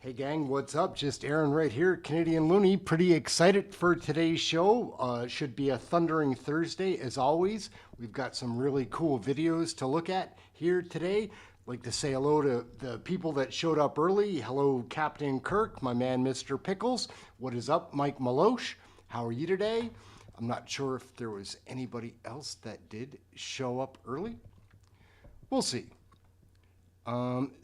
Hey gang, what's up? Just Aaron right here, Canadian Looney. Pretty excited for today's show. Should be a thundering Thursday as always. We've got some really cool videos to look at here today. Like to say hello to the people that showed up early. Hello, Captain Kirk, my man, Mr. Pickles. What is up, Mike Maloche? How are you today? I'm not sure if there was anybody else that did show up early. We'll see.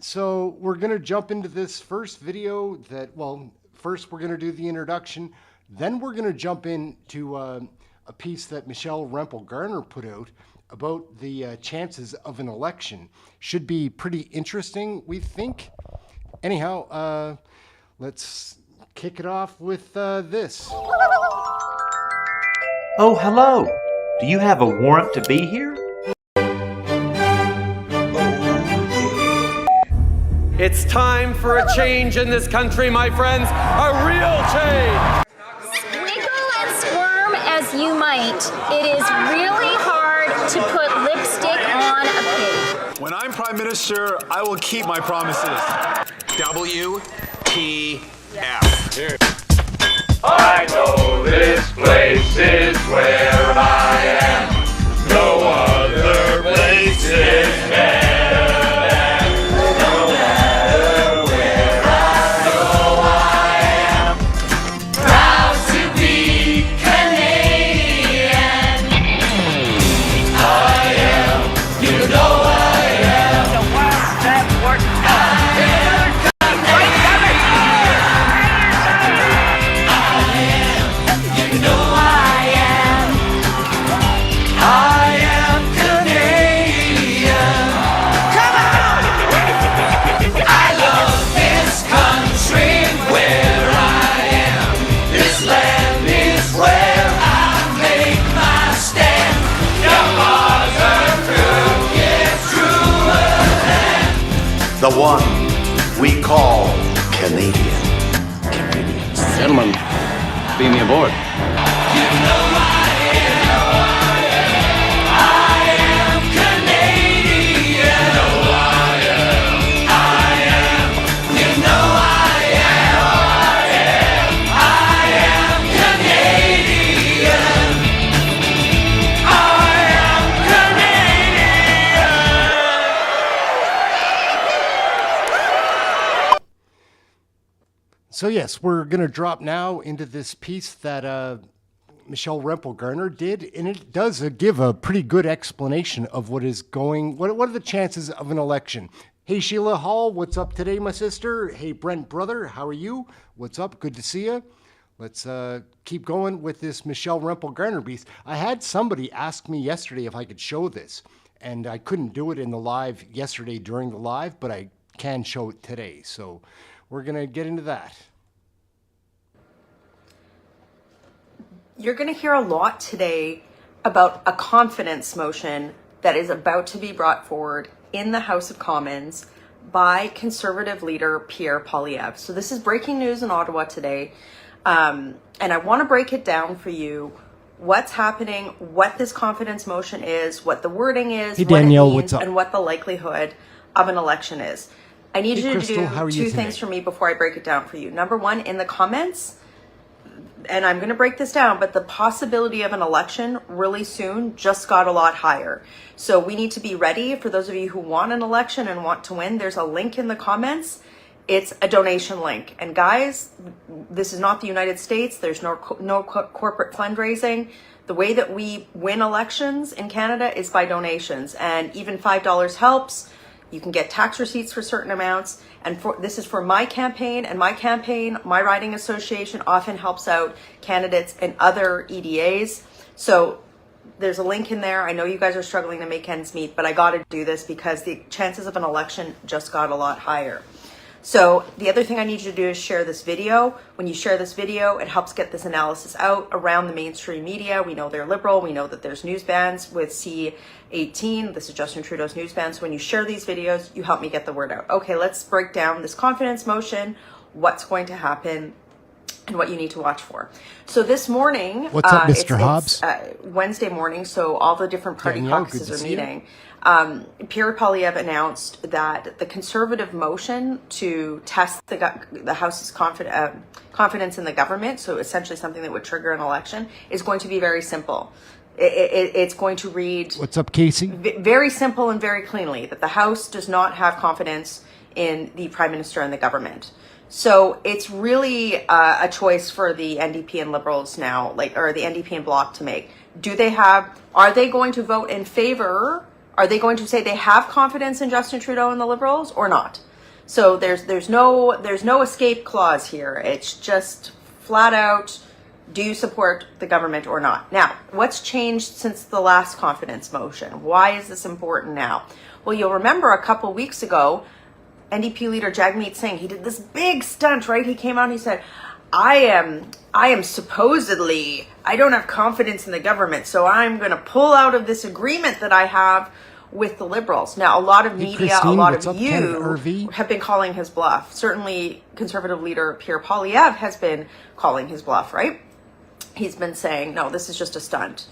So we're going to jump into this first video that, well, first we're going to do the introduction. Then we're going to jump into a piece that Michelle Rempel-Garner put out about the chances of an election. Should be pretty interesting, we think. Anyhow, let's kick it off with this. Oh, hello. Do you have a warrant to be here? It's time for a change in this country, my friends. A real change. Wiggle and squirm as you might, it is really hard to put lipstick on a pig. When I'm Prime Minister, I will keep my promises. WTF. Here. I know this place is where I am. No other place is better. The one we call Canadian. Canadians. Gentlemen, beam me aboard. So yes, we're going to drop now into this piece that Michelle Rempel-Garner did, and it does give a pretty good explanation of what is going, what are the chances of an election. Hey Sheila Hall, what's up today, my sister? Hey Brent brother, how are you? What's up? Good to see you. Let's keep going with this Michelle Rempel-Garner piece. I had somebody ask me yesterday if I could show this, and I couldn't do it in the live yesterday during the live, but I can show it today. So we're going to get into that. You're going to hear a lot today about a confidence motion that is about to be brought forward in the House of Commons by Conservative leader Pierre Poilievre. So this is breaking news in Ottawa today. And I want to break it down for you, what's happening, what this confidence motion is, what the wording is, hey, what Danielle, it means, what's up? and what the likelihood of an election is. I need you to Crystal, do two things for me before I break it down for you. Number one, in the comments, and I'm going to break this down, but the possibility of an election really soon just got a lot higher. So we need to be ready. For those of you who want an election and want to win, there's a link in the comments. It's a donation link. And guys, this is not the United States. There's no corporate fundraising. The way that we win elections in Canada is by donations, and even $5 helps. You can get tax receipts for certain amounts. And this is for my campaign, and my campaign, my riding association often helps out candidates and other EDAs. So there's a link in there. I know you guys are struggling to make ends meet, but I got to do this because the chances of an election just got a lot higher. So the other thing I need you to do is share this video. When you share this video, it helps get this analysis out around the mainstream media. We know they're liberal. We know that there's news bans with C18. This is Justin Trudeau's news ban. So when you share these videos, you help me get the word out. Okay, let's break down this confidence motion, what's going to happen, and what you need to watch for. So this morning, what's up, Mr. Hobbs? It's Wednesday morning, so all the different party Danielle, caucuses are meeting. Pierre Poilievre announced that the Conservative motion to test the House's confidence in the government, so essentially something that would trigger an election, is going to be very simple. It's going to read... What's up, Casey? Very simple and very cleanly, that the House does not have confidence in the Prime Minister and the government. So it's really a choice for the NDP and Liberals now, or the NDP and Bloc to make. Are they going to vote in favor? Are they going to say they have confidence in Justin Trudeau and the Liberals or not? So there's no escape clause here. It's just flat out, do you support the government or not? Now, what's changed since the last confidence motion? Why is this important now? Well, you'll remember a couple weeks ago, NDP leader Jagmeet Singh, he did this big stunt, right? He came out and he said, I am supposedly, I don't have confidence in the government, so I'm going to pull out of this agreement that I have with the Liberals. Now, a lot of media, Christine, a lot what's of up, you have been calling his bluff. Certainly, Conservative leader Pierre Poilievre has been calling his bluff, right? He's been saying, no, this is just a stunt.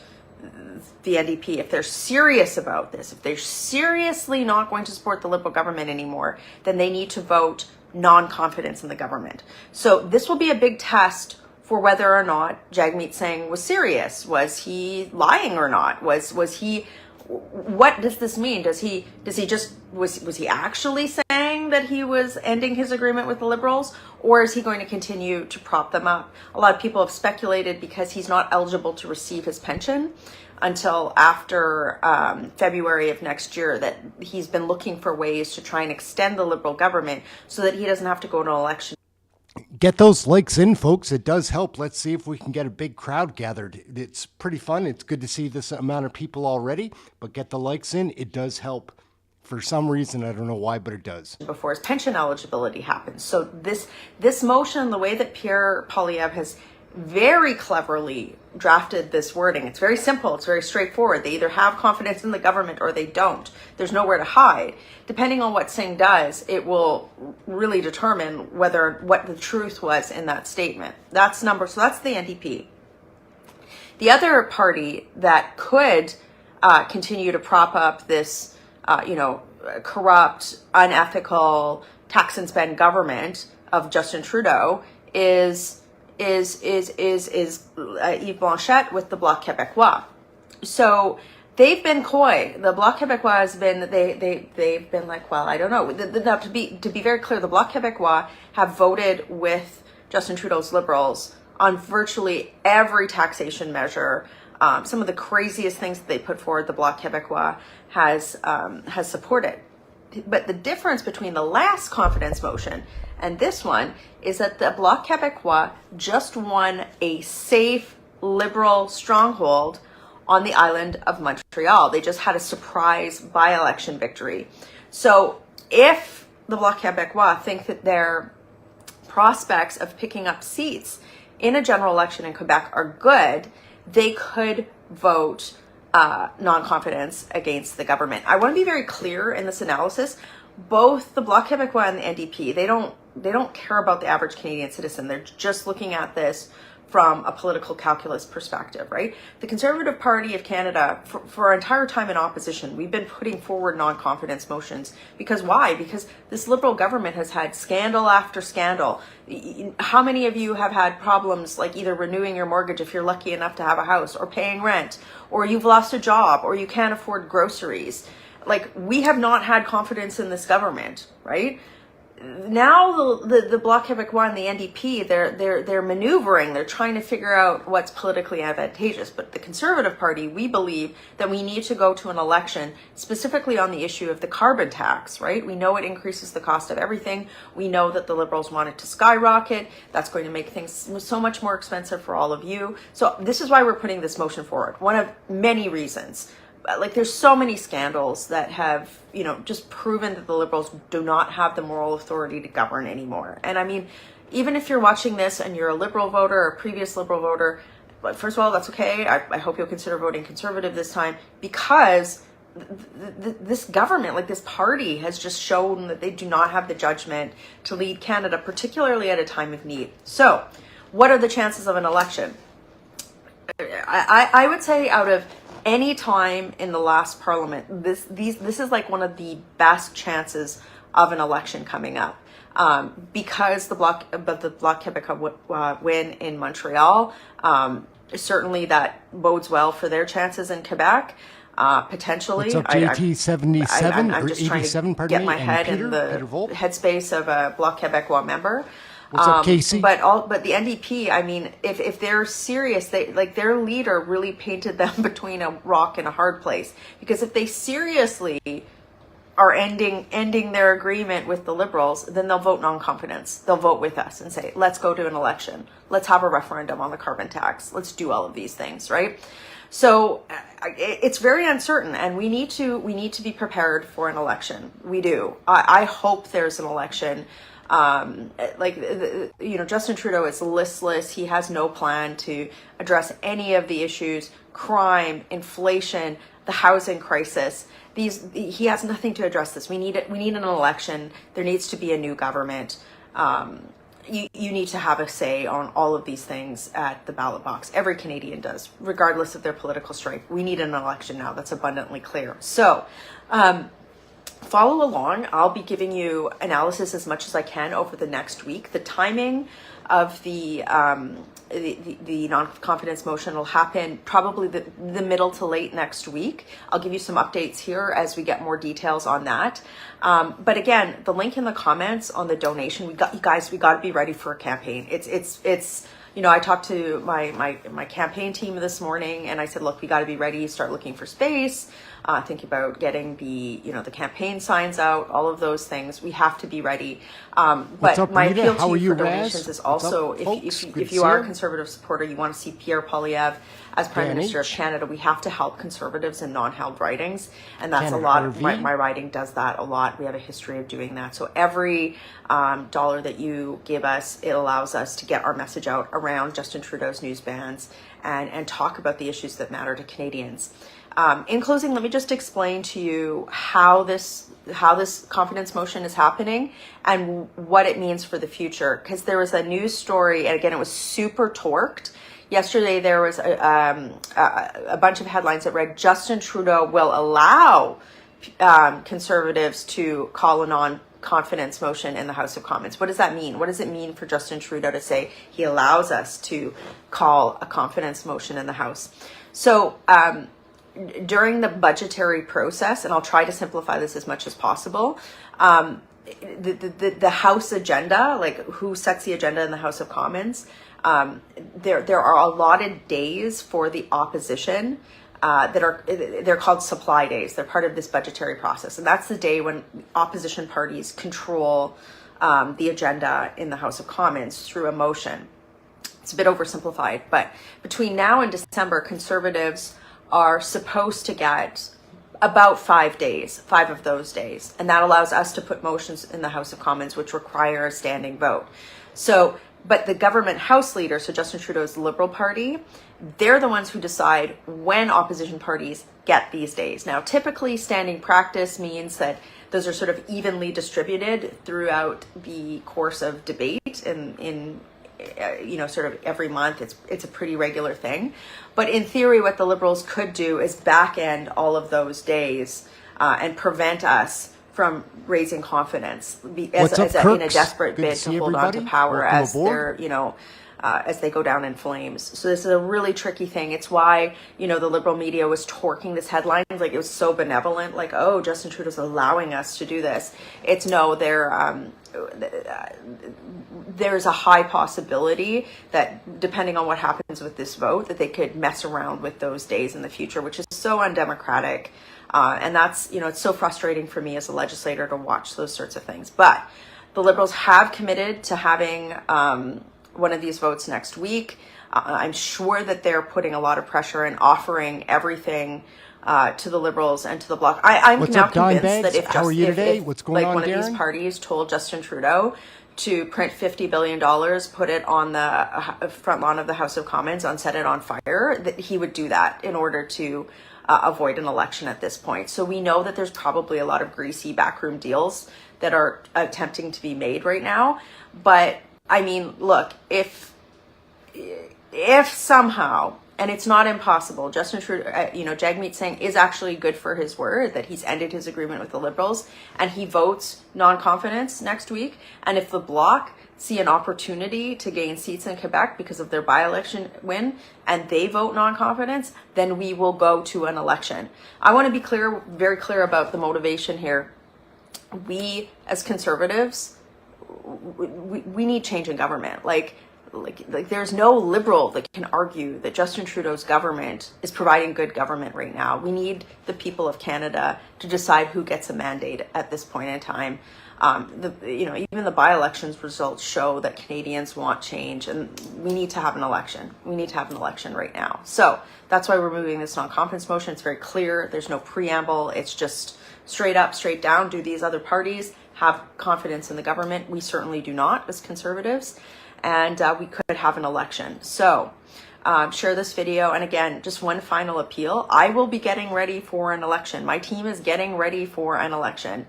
The NDP, if they're serious about this, if they're seriously not going to support the Liberal government anymore, then they need to vote non-confidence in the government. So this will be a big test for whether or not Jagmeet Singh was serious. Was he lying or not? Was he... What does this mean? Was he actually saying that he was ending his agreement with the Liberals, or is he going to continue to prop them up? A lot of people have speculated, because he's not eligible to receive his pension until after February of next year, that he's been looking for ways to try and extend the Liberal government so that he doesn't have to go to an election. Get those likes in, folks. It does help. Let's see if we can get a big crowd gathered. It's pretty fun. It's good to see this amount of people already, but get the likes in. It does help. For some reason, I don't know why, but it does. Before his pension eligibility happens. So this motion, the way that Pierre Poilievre has very cleverly drafted this wording, it's very simple, it's very straightforward. They either have confidence in the government or they don't. There's nowhere to hide. Depending on what Singh does, it will really determine what the truth was in that statement. So that's the NDP. The other party that could continue to prop up this corrupt, unethical, tax and spend government of Justin Trudeau is Yves Blanchette with the Bloc Québécois. So they've been coy. The Bloc Québécois has been, they've been like, well, I don't know. Now, to be very clear, the Bloc Québécois have voted with Justin Trudeau's Liberals on virtually every taxation measure. Some of the craziest things that they put forward, the Bloc Québécois has supported. But the difference between the last confidence motion and this one is that the Bloc Québécois just won a safe Liberal stronghold on the island of Montreal. They just had a surprise by-election victory. So if the Bloc Québécois think that their prospects of picking up seats in a general election in Quebec are good, they could vote non-confidence against the government. I want to be very clear in this analysis. Both the Bloc Québécois and the NDP, they don't care about the average Canadian citizen. They're just looking at this from a political calculus perspective, right? The Conservative Party of Canada, for our entire time in opposition, we've been putting forward non-confidence motions. Because why? Because this Liberal government has had scandal after scandal. How many of you have had problems like either renewing your mortgage if you're lucky enough to have a house, or paying rent, or you've lost a job, or you can't afford groceries? Like, we have not had confidence in this government, right? Now the Bloc Québécois and the NDP, they're maneuvering. They're trying to figure out what's politically advantageous. But the Conservative Party, we believe that we need to go to an election specifically on the issue of the carbon tax, right? We know it increases the cost of everything. We know that the Liberals want it to skyrocket. That's going to make things so much more expensive for all of you. So this is why we're putting this motion forward. One of many reasons. Like, there's so many scandals that have, just proven that the Liberals do not have the moral authority to govern anymore. And I mean, even if you're watching this and you're a Liberal voter or a previous Liberal voter, but first of all, that's okay. I hope you'll consider voting Conservative this time, because this government, like this party, has just shown that they do not have the judgment to lead Canada, particularly at a time of need. So what are the chances of an election? I would say out of any time in the last parliament, this is like one of the best chances of an election coming up. Because the Bloc Québécois win in Montreal, certainly that bodes well for their chances in Quebec. Potentially. What's up, JT 77 I'm or just trying 87? to Pardon get me. my And head Peter, in the Peter Volt. headspace of a Bloc Québécois member. What's up, Casey? But the NDP, I mean, if they're serious, they like their leader really painted them between a rock and a hard place. Because if they seriously are ending their agreement with the Liberals, then they'll vote non-confidence. They'll vote with us and say, let's go to an election. Let's have a referendum on the carbon tax. Let's do all of these things, right? So it's very uncertain, and we need to be prepared for an election. We do. I hope there's an election. Justin Trudeau is listless. He has no plan to address any of the issues: crime, inflation, the housing crisis. He has nothing to address this. We need an election. There needs to be a new government. You need to have a say on all of these things at the ballot box. Every Canadian does, regardless of their political stripe. We need an election now. That's abundantly clear. So, follow along. I'll be giving you analysis as much as I can over the next week. The timing of the non-confidence motion will happen probably the middle to late next week. I'll give you some updates here as we get more details on that. But again, the link in the comments on the donation, we got to be ready for a campaign. It's I talked to my campaign team this morning, and I said, look, we got to be ready, start looking for space, think about getting the campaign signs out, all of those things. We have to be ready. But up, my Rita? appeal How to are you you, for Raz? donations is What's also, up, folks? Good if to you see are you. a Conservative supporter, you want to see Pierre Poilievre as Prime Dan Minister of H. Canada, we have to help Conservatives in non-held ridings. And that's Canada a lot. RV. My riding does that a lot. We have a history of doing that. So every dollar that you give us, it allows us to get our message out around Justin Trudeau's news bans and talk about the issues that matter to Canadians. In closing, let me just explain to you how this confidence motion is happening and what it means for the future. Because there was a news story, and again, it was super torqued. Yesterday, there was a bunch of headlines that read, Justin Trudeau will allow Conservatives to call a non-confidence motion in the House of Commons. What does that mean? What does it mean for Justin Trudeau to say he allows us to call a confidence motion in the House? So during the budgetary process, and I'll try to simplify this as much as possible, the House agenda, like who sets the agenda in the House of Commons, there are allotted days for the opposition they're called supply days. They're part of this budgetary process, and that's the day when opposition parties control the agenda in the House of Commons through a motion. It's a bit oversimplified, but between now and December, Conservatives are supposed to get about 5 days, 5 of those days, and that allows us to put motions in the House of Commons which require a standing vote. So, but the government House leader, so Justin Trudeau's Liberal Party, they're the ones who decide when opposition parties get these days. Now, typically standing practice means that those are sort of evenly distributed throughout the course of debate in sort of every month. It's a pretty regular thing. But in theory, what the Liberals could do is back end all of those days and prevent us from raising confidence in a desperate bid to hold on to power as they're, as they go down in flames. So this is a really tricky thing. It's why, the Liberal media was torquing this headline. Like, it was so benevolent, like, oh, Justin Trudeau's allowing us to do this. It's no, there's a high possibility that depending on what happens with this vote, that they could mess around with those days in the future, which is so undemocratic. And that's, it's so frustrating for me as a legislator to watch those sorts of things. But the Liberals have committed to having one of these votes next week. I'm sure that they're putting a lot of pressure and offering everything to the Liberals and to the Bloc. I'm What's now up, Don convinced Beggs? that How are you today? if What's going on, one Darren? of these parties told Justin Trudeau to print $50 billion, put it on the front lawn of the House of Commons and set it on fire, that he would do that in order to avoid an election at this point. So we know that there's probably a lot of greasy backroom deals that are attempting to be made right now. But I mean, look, if somehow And it's not impossible. Justin Trudeau, Jagmeet Singh is actually good for his word that he's ended his agreement with the Liberals, and he votes non-confidence next week. And if the Bloc see an opportunity to gain seats in Quebec because of their by-election win, and they vote non-confidence, then we will go to an election. I want to be clear, very clear about the motivation here. We, as Conservatives, we need change in government. Like there's no Liberal that can argue that Justin Trudeau's government is providing good government right now. We need the people of Canada to decide who gets a mandate at this point in time. Even the by-elections results show that Canadians want change, and we need to have an election. We need to have an election right now. So that's why we're moving this non-confidence motion. It's very clear. There's no preamble. It's just straight up, straight down. Do these other parties have confidence in the government? We certainly do not as Conservatives, and we could have an election. So share this video. And again, just one final appeal. I will be getting ready for an election. My team is getting ready for an election.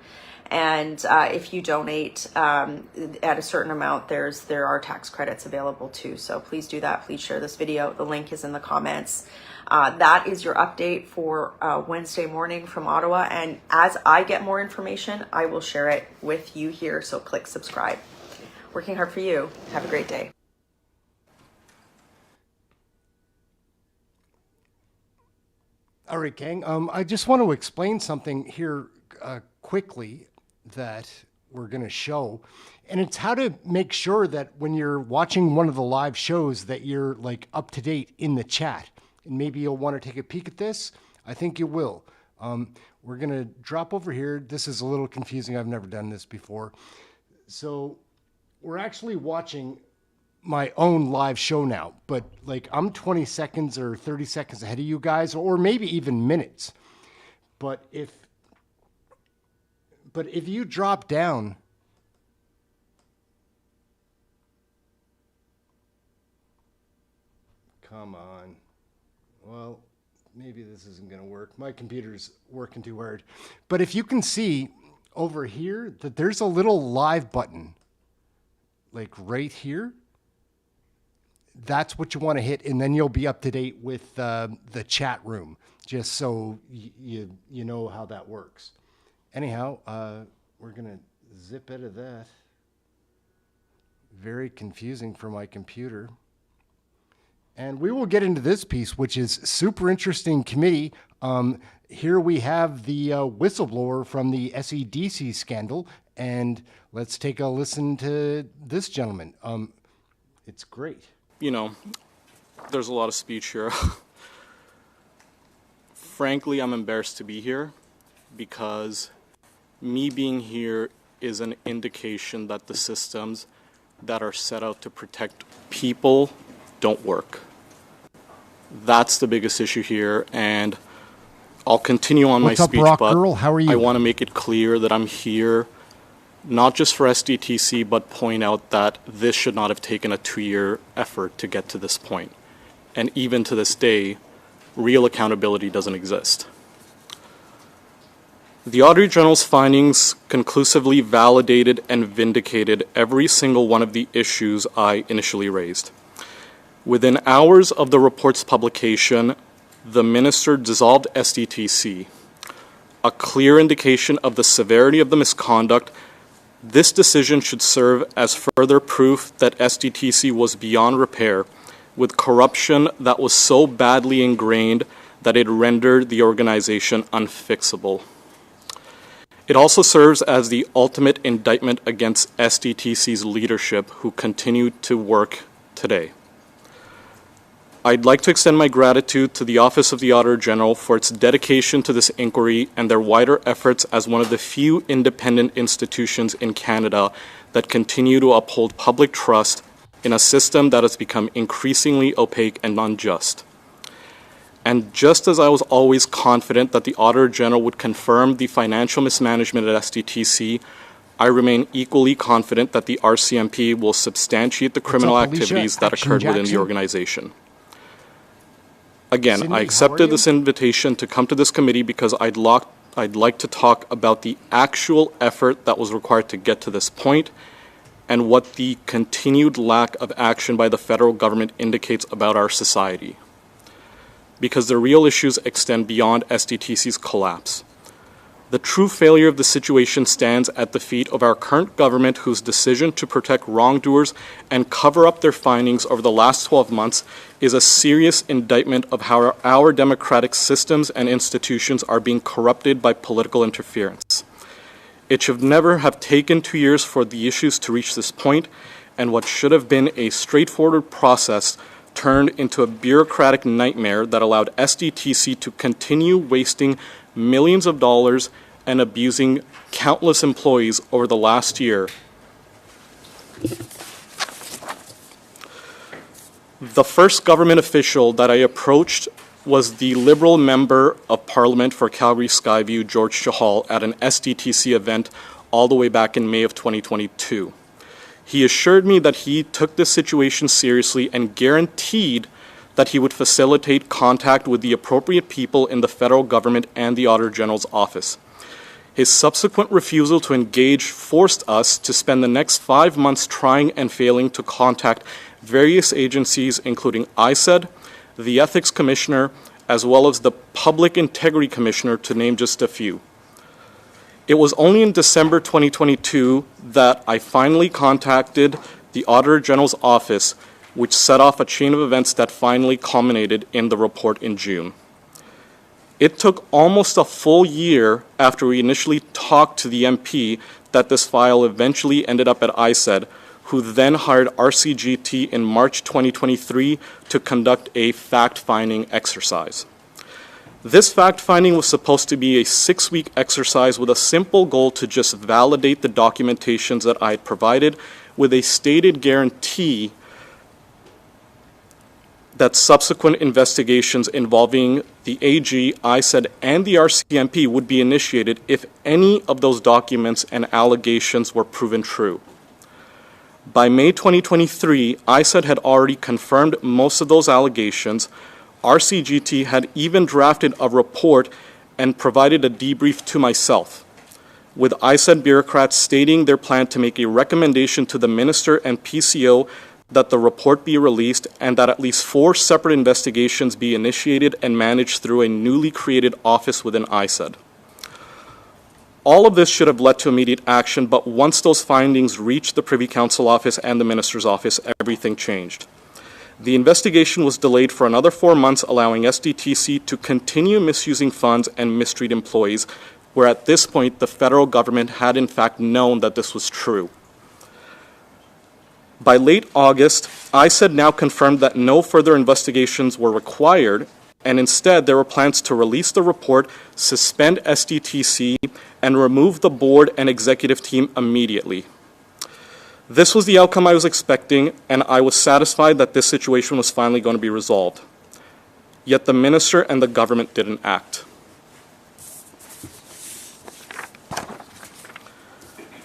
And if you donate at a certain amount, there are tax credits available too. So please do that. Please share this video. The link is in the comments. That is your update for Wednesday morning from Ottawa. And as I get more information, I will share it with you here. So click subscribe. Working hard for you. Have a great day. All right, gang. I just want to explain something here quickly that we're going to show, and it's how to make sure that when you're watching one of the live shows that you're like up to date in the chat. And maybe you'll want to take a peek at this. I think you will. We're going to drop over here. This is a little confusing. I've never done this before. So we're actually watching my own live show now, but like I'm 20 seconds or 30 seconds ahead of you guys, or maybe even minutes. But if you drop down, come on. Well, maybe this isn't going to work. My computer's working too hard. But if you can see over here that there's a little live button, like right here, that's what you want to hit, and then you'll be up to date with the chat room, just so you know how that works. Anyhow, we're going to zip out of that. Very confusing for my computer. And we will get into this piece, which is super interesting committee. Here we have the whistleblower from the SDTC scandal, and let's take a listen to this gentleman. It's great. You know, there's a lot of speech here. Frankly, I'm embarrassed to be here because me being here is an indication that the systems that are set out to protect people don't work. That's the biggest issue here, and I'll continue on my speech, Brock but Girl? How are you? I want to make it clear that I'm here not just for SDTC, but point out that this should not have taken a 2-year effort to get to this point. And even to this day, real accountability doesn't exist. The Auditor General's findings conclusively validated and vindicated every single one of the issues I initially raised. Within hours of the report's publication, the Minister dissolved SDTC, a clear indication of the severity of the misconduct. This decision should serve as further proof that SDTC was beyond repair, with corruption that was so badly ingrained that it rendered the organization unfixable. It also serves as the ultimate indictment against SDTC's leadership, who continue to work today. I'd like to extend my gratitude to the Office of the Auditor General for its dedication to this inquiry and their wider efforts as one of the few independent institutions in Canada that continue to uphold public trust in a system that has become increasingly opaque and unjust. And just as I was always confident that the Auditor General would confirm the financial mismanagement at SDTC, I remain equally confident that the RCMP will substantiate the criminal activities that occurred within the organization. Again, I accepted this invitation to come to this committee because I'd like to talk about the actual effort that was required to get to this point and what the continued lack of action by the federal government indicates about our society. because the real issues extend beyond SDTC's collapse. The true failure of the situation stands at the feet of our current government, whose decision to protect wrongdoers and cover up their findings over the last 12 months is a serious indictment of how our democratic systems and institutions are being corrupted by political interference. It should never have taken 2 years for the issues to reach this point, and what should have been a straightforward process turned into a bureaucratic nightmare that allowed SDTC to continue wasting millions of dollars and abusing countless employees over the last year. The first government official that I approached was the Liberal Member of Parliament for Calgary Skyview, George Chahal, at an SDTC event all the way back in May of 2022. He assured me that he took this situation seriously and guaranteed that he would facilitate contact with the appropriate people in the federal government and the Auditor General's office. His subsequent refusal to engage forced us to spend the next 5 months trying and failing to contact various agencies, including ISED, the Ethics Commissioner, as well as the Public Integrity Commissioner, to name just a few. It was only in December 2022 that I finally contacted the Auditor General's office, which set off a chain of events that finally culminated in the report in June. It took almost a full year after we initially talked to the MP that this file eventually ended up at ISED, who then hired RCGT in March 2023 to conduct a fact-finding exercise. This fact-finding was supposed to be a 6-week exercise with a simple goal to just validate the documentations that I had provided, with a stated guarantee that subsequent investigations involving the AG, ISED, and the RCMP would be initiated if any of those documents and allegations were proven true. By May 2023, ISED had already confirmed most of those allegations. RCGT had even drafted a report and provided a debrief to myself, with ISED bureaucrats stating their plan to make a recommendation to the Minister and PCO that the report be released and that at least 4 separate investigations be initiated and managed through a newly created office within ISED. All of this should have led to immediate action, but once those findings reached the Privy Council office and the Minister's office, everything changed. The investigation was delayed for another 4 months, allowing SDTC to continue misusing funds and mistreat employees, where at this point the federal government had in fact known that this was true. By late August, ISED now confirmed that no further investigations were required, and instead there were plans to release the report, suspend SDTC, and remove the board and executive team immediately. This was the outcome I was expecting, and I was satisfied that this situation was finally going to be resolved. Yet the minister and the government didn't act.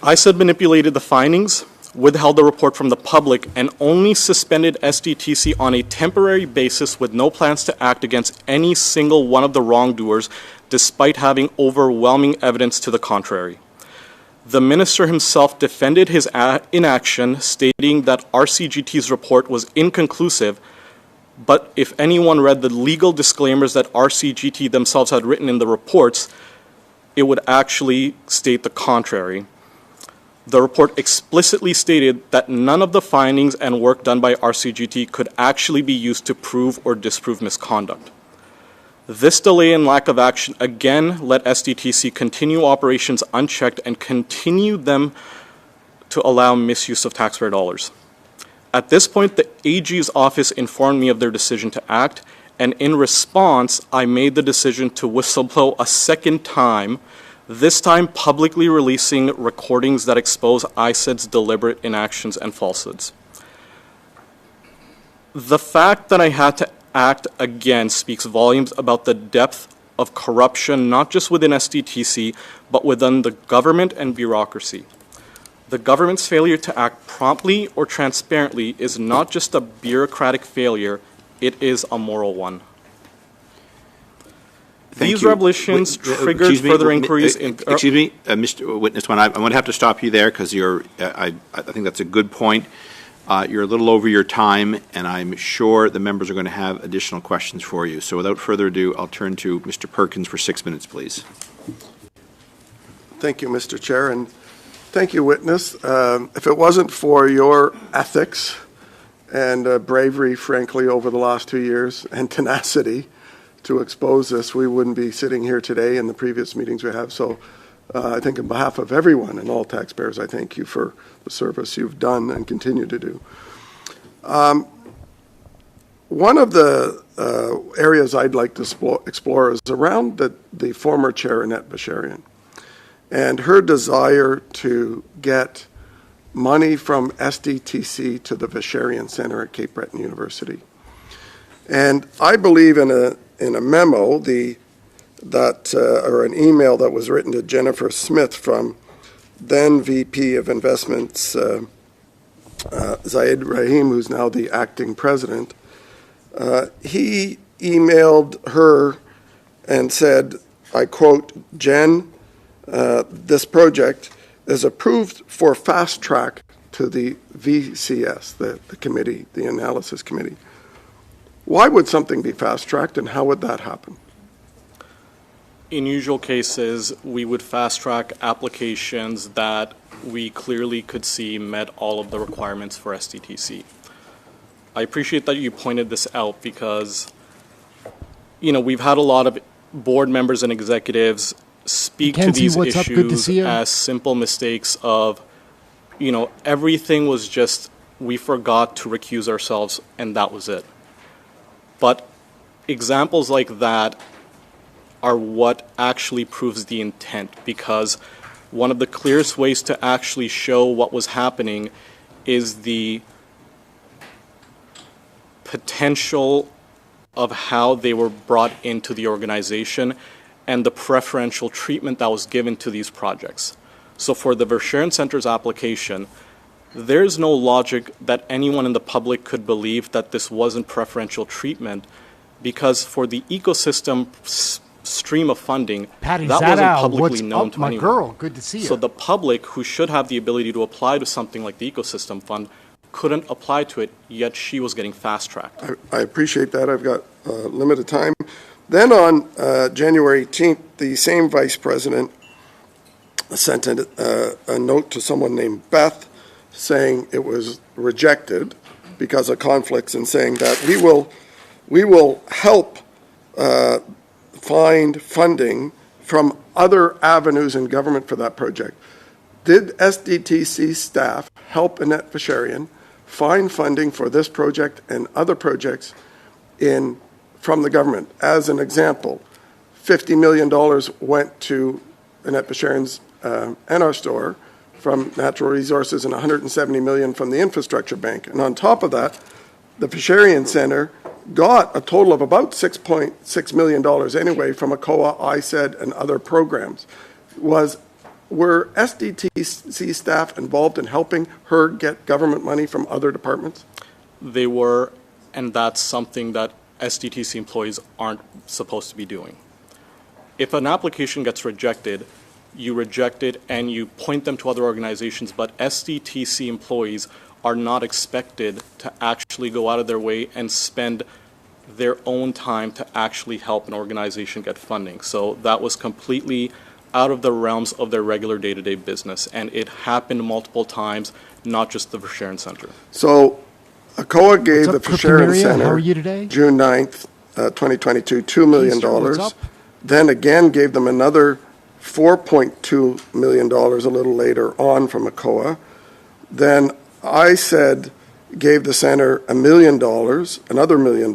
ISED manipulated the findings, withheld the report from the public, and only suspended SDTC on a temporary basis with no plans to act against any single one of the wrongdoers, despite having overwhelming evidence to the contrary. The minister himself defended his inaction, stating that RCGT's report was inconclusive, but if anyone read the legal disclaimers that RCGT themselves had written in the reports, it would actually state the contrary. The report explicitly stated that none of the findings and work done by RCGT could actually be used to prove or disprove misconduct. This delay and lack of action again let SDTC continue operations unchecked and continue them to allow misuse of taxpayer dollars. At this point, the AG's office informed me of their decision to act, and in response, I made the decision to whistleblow a second time, this time publicly releasing recordings that expose ISED's deliberate inactions and falsehoods. The fact that I had to act again speaks volumes about the depth of corruption, not just within SDTC, but within the government and bureaucracy. The government's failure to act promptly or transparently is not just a bureaucratic failure, it is a moral one. These revelations triggered further inquiries. Excuse me, Mr. Witness, I would have to stop you there because I think that's a good point. You're a little over your time, and I'm sure the members are going to have additional questions for you. So without further ado, I'll turn to Mr. Perkins for 6 minutes, please. Thank you, Mr. Chair, and thank you, witness. If it wasn't for your ethics and bravery, frankly, over the last 2 years, and tenacity to expose this, we wouldn't be sitting here today in the previous meetings we have. So I think on behalf of everyone and all taxpayers, I thank you for the service you've done and continue to do. One of the areas I'd like to explore is around the former chair, Annette Basharian, and her desire to get money from SDTC to the Basharian Center at Cape Breton University. And I believe in a memo or an email that was written to Jennifer Smith from then VP of Investments, Zayed Rahim, who's now the acting president. He emailed her and said, I quote, Jen, this project is approved for fast track to the VCS, the committee, the analysis committee. Why would something be fast tracked, and how would that happen? In usual cases, we would fast track applications that we clearly could see met all of the requirements for SDTC. I appreciate that you pointed this out because, we've had a lot of board members and executives speak to these issues as simple mistakes of, everything was just, we forgot to recuse ourselves and that was it. But examples like that are what actually proves the intent, because one of the clearest ways to actually show what was happening is the potential of how they were brought into the organization and the preferential treatment that was given to these projects. So for the Verschuren Center's application, there's no logic that anyone in the public could believe that this wasn't preferential treatment, because for the ecosystem stream of funding, Patty that wasn't publicly known to my anyone. girl, good to see you. So the public, who should have the ability to apply to something like the ecosystem fund, couldn't apply to it, yet she was getting fast-tracked. I appreciate that. I've got limited time. Then on January 18th, the same vice president sent a note to someone named Beth saying it was rejected because of conflicts, and saying that we will help find funding from other avenues in government for that project. Did SDTC staff help Annette Basharian find funding for this project and other projects from the government? As an example, $50 million went to Annette Basharian's NR store from Natural Resources and $170 million from the Infrastructure Bank. And on top of that, the Basharian Center got a total of about $6.6 million anyway from ACOA, ISED, and other programs. Were SDTC staff involved in helping her get government money from other departments? They were, and that's something that SDTC employees aren't supposed to be doing. If an application gets rejected, you reject it and you point them to other organizations, but SDTC employees are not expected to actually go out of their way and spend their own time to actually help an organization get funding. So that was completely out of the realms of their regular day-to-day business, and it happened multiple times, not just the Verschuren Center. So ACOA gave the Verschuren Center How are you today? June 9th, 2022, $2 million. What's up? Then again gave them another $4.2 million a little later on from ACOA. Then ISED gave the center $1 million, another $1 million,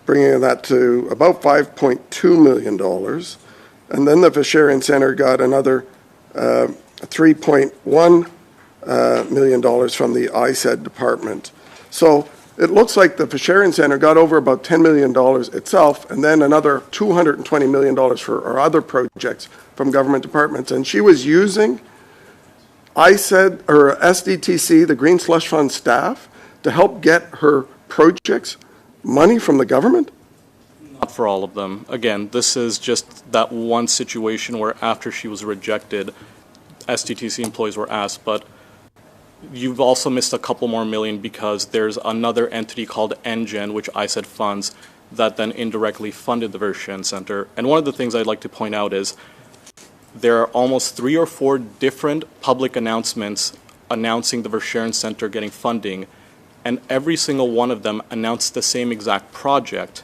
bringing that to about $5.2 million. And then the Verschuren Center got another $3.1 million from the ISED department. So it looks like the Verschuren Center got over about $10 million itself, and then another $220 million for our other projects from government departments. And she was using ISED or SDTC, the Green Slush Fund staff, to help get her projects money from the government? Not for all of them. Again, this is just that one situation where after she was rejected, SDTC employees were asked, but you've also missed a couple more million because there's another entity called NGen, which I said funds, that then indirectly funded the Verschuren Center. And one of the things I'd like to point out is there are almost 3 or 4 different public announcements announcing the Verschuren Center getting funding, and every single one of them announced the same exact project,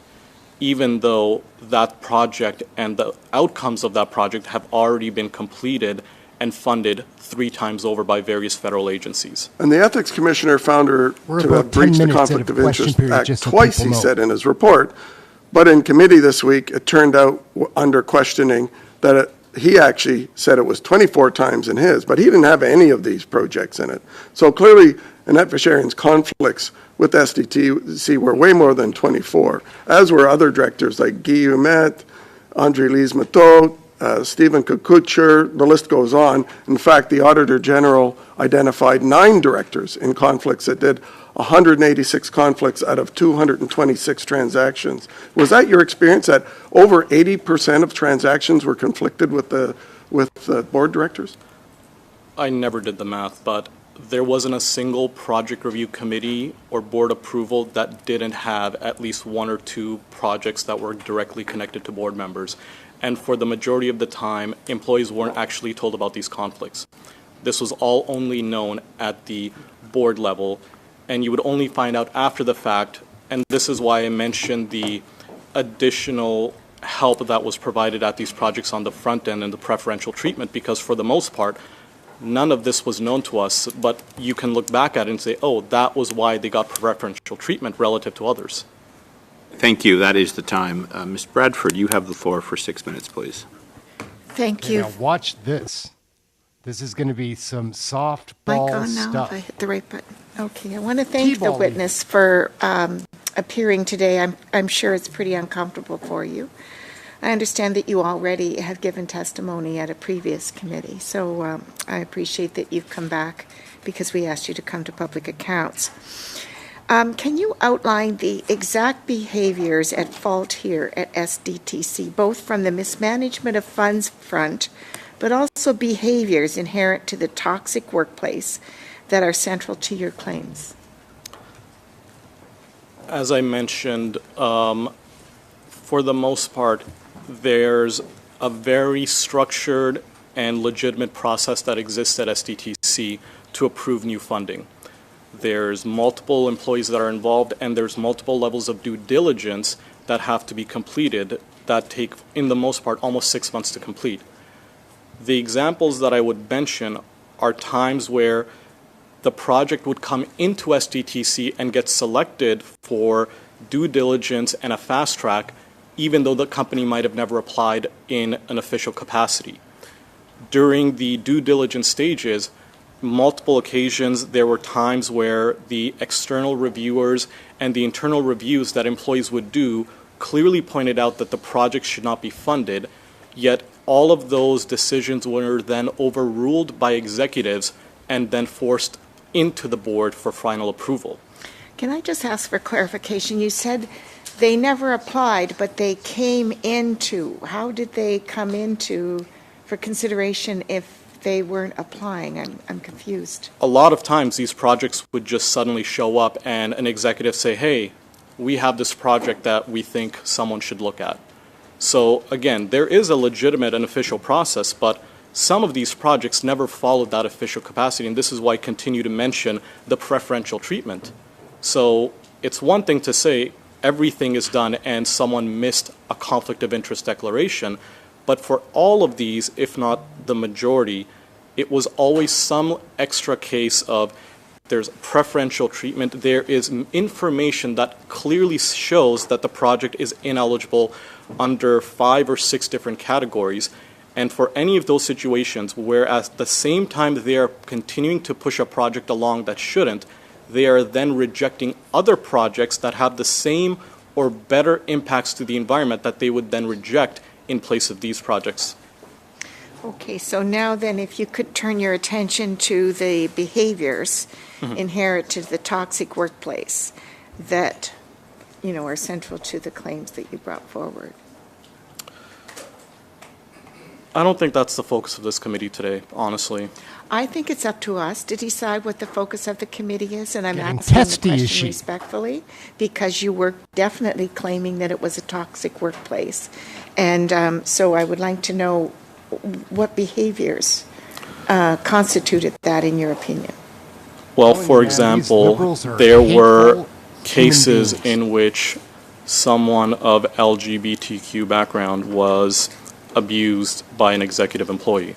even though that project and the outcomes of that project have already been completed and funded 3 times over by various federal agencies. And the Ethics Commissioner found her to about have breached 10 the minutes Conflict into of question Interest period, Act just so twice, people he know. said in his report. But in committee this week, it turned out under questioning that he actually said it was 24 times in his, but he didn't have any of these projects in it. So clearly, Annette Verschuren's conflicts with SDTC were way more than 24, as were other directors like Guy Humet, Andre Lise-Matteau, Stephen Kukucher, the list goes on. In fact, the Auditor General identified 9 directors in conflicts that did 186 conflicts out of 226 transactions. Was that your experience, that over 80% of transactions were conflicted with the board directors? I never did the math, but there wasn't a single project review committee or board approval that didn't have at least 1 or 2 projects that were directly connected to board members. And for the majority of the time, employees weren't actually told about these conflicts. This was all only known at the board level, and you would only find out after the fact, and this is why I mentioned the additional help that was provided at these projects on the front end and the preferential treatment, because for the most part, none of this was known to us, but you can look back at it and say, oh, that was why they got preferential treatment relative to others. Thank you. That is the time. Ms. Bradford, you have the floor for 6 minutes, please. Thank you. Now watch this. This is going to be some soft Mic ball on now, stuff. if I hit the right button. Okay, I want to thank the T-ball witness for appearing today. I'm sure it's pretty uncomfortable for you. I understand that you already have given testimony at a previous committee, so I appreciate that you've come back because we asked you to come to public accounts. Can you outline the exact behaviors at fault here at SDTC, both from the mismanagement of funds front, but also behaviors inherent to the toxic workplace that are central to your claims? As I mentioned, for the most part, there's a very structured and legitimate process that exists at SDTC to approve new funding. There's multiple employees that are involved, and there's multiple levels of due diligence that have to be completed that take, in the most part, almost 6 months to complete. The examples that I would mention are times where the project would come into SDTC and get selected for due diligence and a fast track, even though the company might have never applied in an official capacity. During the due diligence stages, multiple occasions, there were times where the external reviewers and the internal reviews that employees would do clearly pointed out that the project should not be funded, yet all of those decisions were then overruled by executives and then forced into the board for final approval. Can I just ask for clarification? You said they never applied, but they came into. How did they come into for consideration if they weren't applying? I'm confused. A lot of times these projects would just suddenly show up and an executive say, hey, we have this project that we think someone should look at. So again, there is a legitimate and official process, but some of these projects never followed that official capacity, and this is why I continue to mention the preferential treatment. So it's one thing to say everything is done and someone missed a conflict of interest declaration, but for all of these, if not the majority, it was always some extra case of there's preferential treatment, there is information that clearly shows that the project is ineligible under 5 or 6 different categories. And for any of those situations where at the same time they are continuing to push a project along that shouldn't, they are then rejecting other projects that have the same or better impacts to the environment that they would then reject in place of these projects. Okay, so now then if you could turn your attention to the behaviors inherent to the toxic workplace that, are central to the claims that you brought forward. I don't think that's the focus of this committee today, honestly. I think it's up to us to decide what the focus of the committee is, and I'm Getting asking the testy, is question she? respectfully, because you were definitely claiming that it was a toxic workplace. And so I would like to know what behaviors constituted that, in your opinion. Well, Telling for you, man, these example, liberals are there were hateful cases human beings. in which someone of LGBTQ background was abused by an executive employee.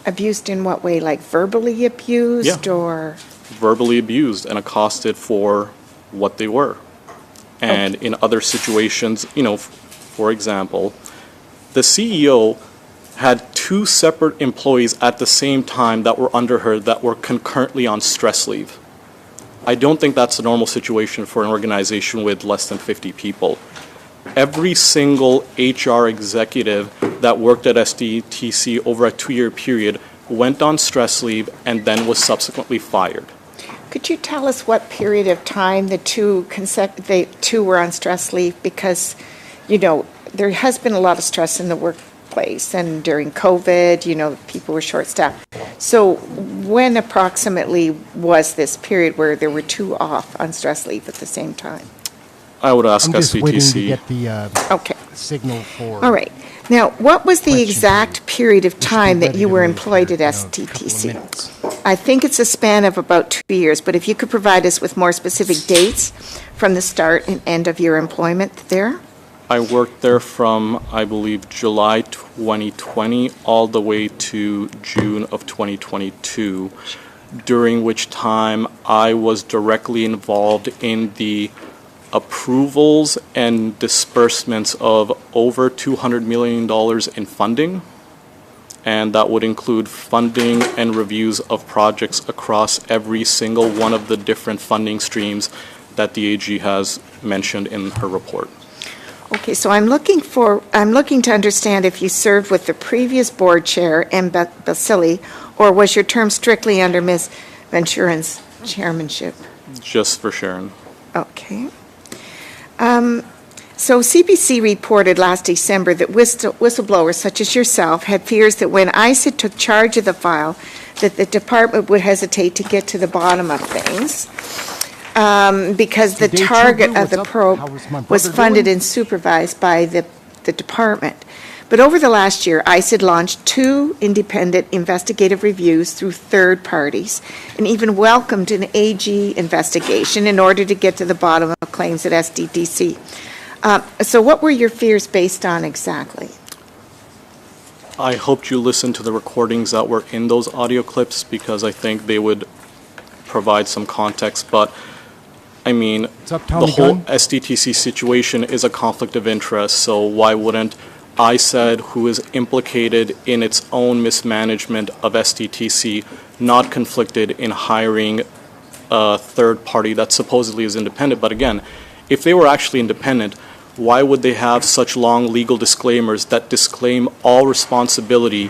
Abused in what way? Like verbally abused Yeah. or? Verbally abused and accosted for what they were. And in other situations, you know, for example, the CEO had 2 separate employees at the same time that were under her that were concurrently on stress leave. I don't think that's a normal situation for an organization with less than 50 people. Every single HR executive that worked at SDTC over a 2-year period went on stress leave and then was subsequently fired. Could you tell us what period of time the two were on stress leave? Because, you know, there has been a lot of stress in the workplace, and during COVID, you know, people were short-staffed. So when approximately was this period where there were 2 off on stress leave at the same time? I would ask I'm just waiting to SDTC. get the Okay. signal for. All right. Now, what was the Question exact period of We should be time that ready you to were move employed here at in a couple of SDTC? minutes. I think it's a span of about 2 years, but if you could provide us with more specific dates from the start and end of your employment there? I worked there from, I believe, July 2020 all the way to June of 2022, during which time I was directly involved in the approvals and disbursements of over $200 million in funding, and that would include funding and reviews of projects across every single one of the different funding streams that the AG has mentioned in her report. Okay, so I'm looking to understand if you served with the previous board chair, M. Basili, or was your term strictly under Ms. Venturin's chairmanship? Just for Sharon. Okay. So CBC reported last December that whistleblowers such as yourself had fears that when ISA took charge of the file, that the department would hesitate to get to the bottom of things because the Today, target Trudeau, of the what's up? probe How was my was brother funded doing? and supervised by the department. But over the last year, ICE had launched 2 independent investigative reviews through third parties and even welcomed an AG investigation in order to get to the bottom of claims at SDTC. So what were your fears based on exactly? I hoped you listened to the recordings that were in those audio clips because I think they would provide some context. But, I mean, up, the Tommy whole Gunn? SDTC situation is a conflict of interest, so why wouldn't ISED, who is implicated in its own mismanagement of SDTC, not conflicted in hiring a third party that supposedly is independent? But again, if they were actually independent, why would they have such long legal disclaimers that disclaim all responsibility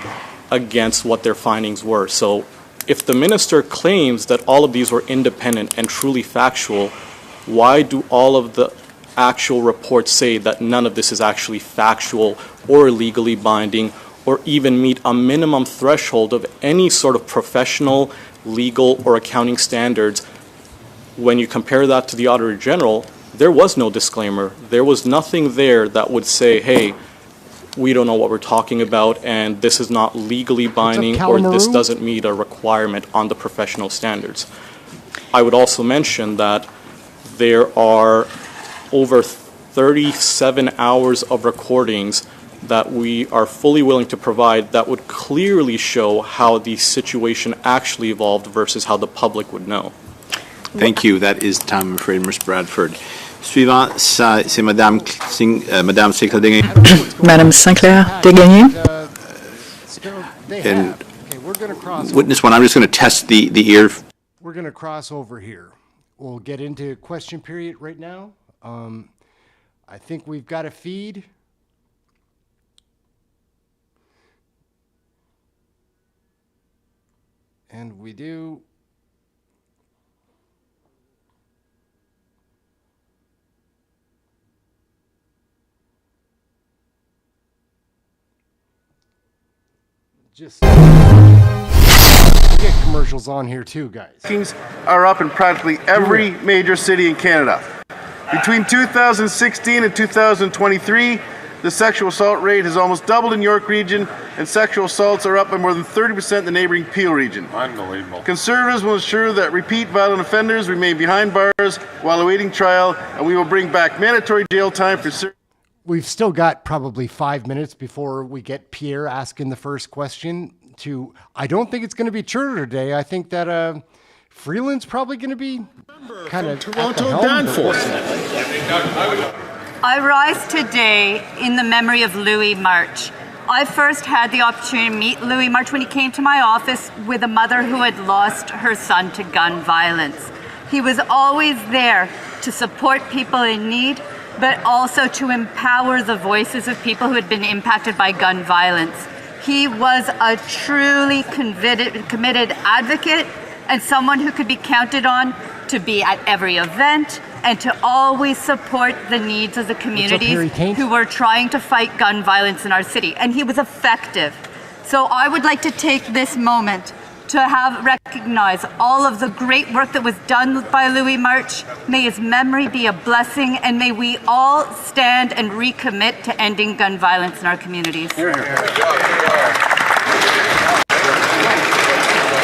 against what their findings were? So if the minister claims that all of these were independent and truly factual, why do all of the actual reports say that none of this is actually factual or legally binding or even meet a minimum threshold of any sort of professional, legal, or accounting standards? When you compare that to the Auditor General, there was no disclaimer. There was nothing there that would say, hey, we don't know what we're talking about and this is not legally binding or this Calamaru? doesn't meet a requirement on the professional standards. I would also mention that there are over 37 hours of recordings that we are fully willing to provide that would clearly show how the situation actually evolved versus how the public would know. Thank you. That is time, I'm afraid, Ms. Bradford. Suivant, c'est Madame Sinclair Degagné. Madame Sinclair Degagné. And Okay, we're going to cross. witness one, I'm just going to test the ear. We're going to cross over here. We'll get into question period right now. I think we've got a feed. And we do. Just get commercials on here too, guys. Rankings are up in practically every major city in Canada. Between 2016 and 2023, the sexual assault rate has almost doubled in York Region, and sexual assaults are up by more than 30% in the neighboring Peel Region. Unbelievable. Conservatives will ensure that repeat violent offenders remain behind bars while awaiting trial, and we will bring back mandatory jail time for... We've still got probably 5 minutes before we get Pierre asking the first question. I don't think it's going to be Trudeau today. I think that Freeland's probably going to be kind of Toronto Danforth. I rise today in the memory of Louis March. I first had the opportunity to meet Louis March when he came to my office with a mother who had lost her son to gun violence. He was always there to support people in need, but also to empower the voices of people who had been impacted by gun violence. He was a truly committed advocate and someone who could be counted on to be at every event and to always support the needs of the communities who were trying to fight gun violence in our city. And he was effective. So I would like to take this moment to recognize all of the great work that was done by Louis March. May his memory be a blessing, and may we all stand and recommit to ending gun violence in our communities. Hear, hear.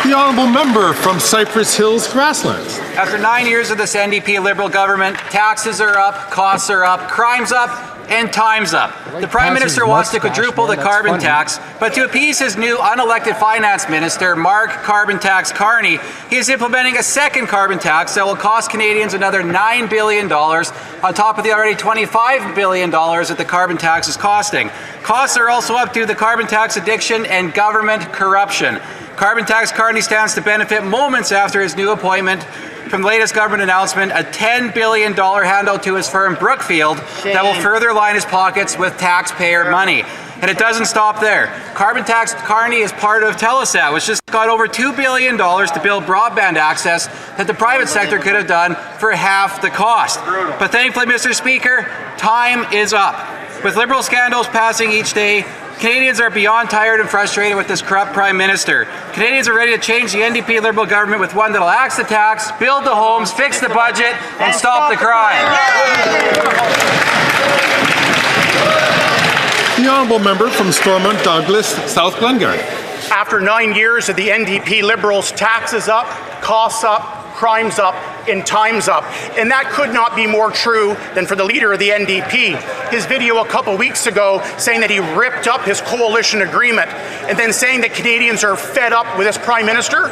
The honourable member from Cypress Hills Grasslands. After 9 years of this NDP Liberal government, taxes are up, costs are up, crime's up, and time's up. The Prime Minister wants to quadruple the carbon tax, but to appease his new unelected finance minister, Mark Carbon Tax Carney, he is implementing a second carbon tax that will cost Canadians another $9 billion on top of the already $25 billion that the carbon tax is costing. Costs are also up due to the carbon tax addiction and government corruption. Carbon Tax Carney stands to benefit moments after his new appointment from the latest government announcement, a $10 billion handout to his firm Brookfield that will further line his pockets with taxpayer money. And it doesn't stop there. Carbon Tax Carney is part of Telesat, which just got over $2 billion to build broadband access that the private sector could have done for half the cost. But thankfully, Mr. Speaker, time is up. With Liberal scandals passing each day, Canadians are beyond tired and frustrated with this corrupt Prime Minister. Canadians are ready to change the NDP Liberal government with one that'll axe the tax, build the homes, fix the budget, and stop the crime. The honourable member from Stormont Douglas, South Glengarry. After 9 years of the NDP Liberals, taxes up, costs up, crime's up, and time's up. And that could not be more true than for the leader of the NDP. His video a couple weeks ago saying that he ripped up his coalition agreement and then saying that Canadians are fed up with his Prime Minister,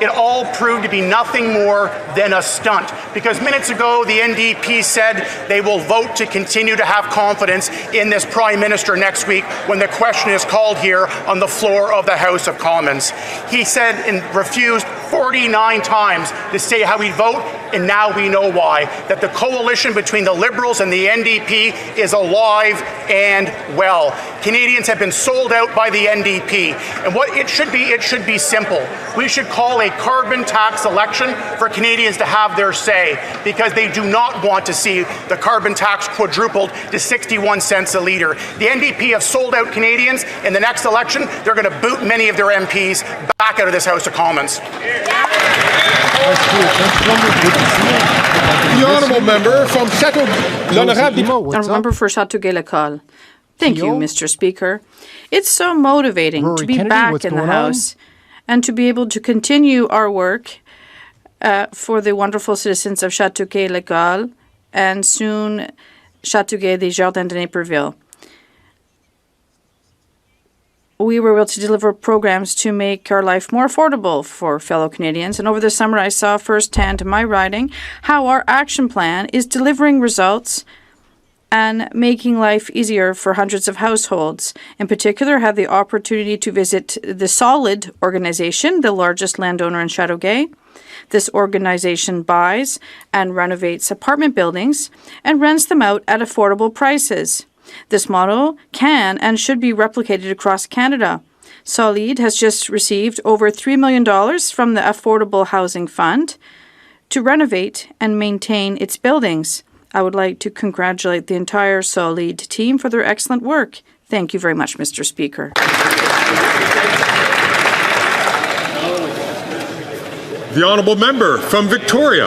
it all proved to be nothing more than a stunt. Because minutes ago, the NDP said they will vote to continue to have confidence in this Prime Minister next week when the question is called here on the floor of the House of Commons. He said and refused 49 times to say how he'd vote, and now we know why. That the coalition between the Liberals and the NDP is alive and well. Canadians have been sold out by the NDP. And what it should be simple. We should call a carbon tax election for Canadians to have their say, because they do not want to see the carbon tax quadrupled to 61 cents a litre. The NDP have sold out Canadians. In the next election, they're going to boot many of their MPs back out of this House of Commons. The honourable member from Chateau... Honourable member for Chateauguay-Lacal. Thank you, Mr. Speaker. It's so motivating to be back in the House and to be able to continue our work for the wonderful citizens of Chateauguay-Lacal and soon Chateauguay des Jardins de Naperville. We were able to deliver programs to make our life more affordable for fellow Canadians. And over the summer, I saw firsthand in my riding how our action plan is delivering results and making life easier for hundreds of households. In particular, I had the opportunity to visit the Solid organization, the largest landowner in Chateauguay. This organization buys and renovates apartment buildings and rents them out at affordable prices. This model can and should be replicated across Canada. Solid has just received over $3 million from the Affordable Housing Fund to renovate and maintain its buildings. I would like to congratulate the entire Solid team for their excellent work. Thank you very much, Mr. Speaker. The honourable member from Victoria.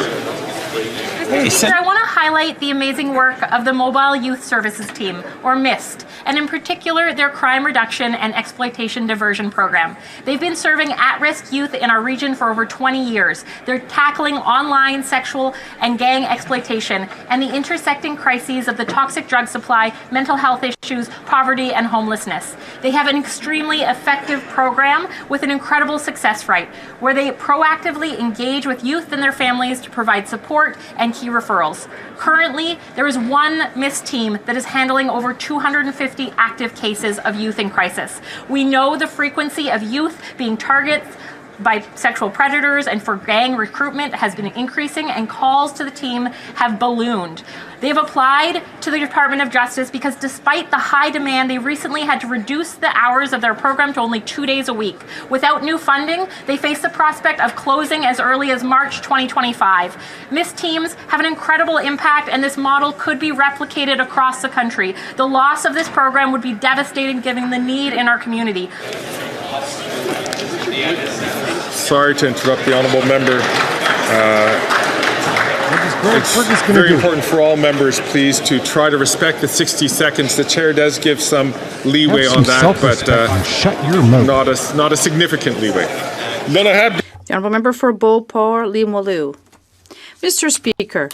I want to highlight the amazing work of the Mobile Youth Services Team, or MIST, and in particular their crime reduction and exploitation diversion program. They've been serving at-risk youth in our region for over 20 years. They're tackling online sexual and gang exploitation and the intersecting crises of the toxic drug supply, mental health issues, poverty, and homelessness. They have an extremely effective program with an incredible success rate, where they proactively engage with youth and their families to provide support and key referrals. Currently, there is one MIST team that is handling over 250 active cases of youth in crisis. We know the frequency of youth being targets by sexual predators and for gang recruitment has been increasing, and calls to the team have ballooned. They've applied to the Department of Justice because despite the high demand, they recently had to reduce the hours of their program to only 2 days a week. Without new funding, they face the prospect of closing as early as March 2025. MIST teams have an incredible impact, and this model could be replicated across the country. The loss of this program would be devastating given the need in our community. Sorry to interrupt the honourable member. It's very important for all members, please, to try to respect the 60 seconds. The chair does give some leeway on that, but shut your mouth. Not a significant leeway. Then I have The honourable member for Beauport-Limoilou. Mr. Speaker,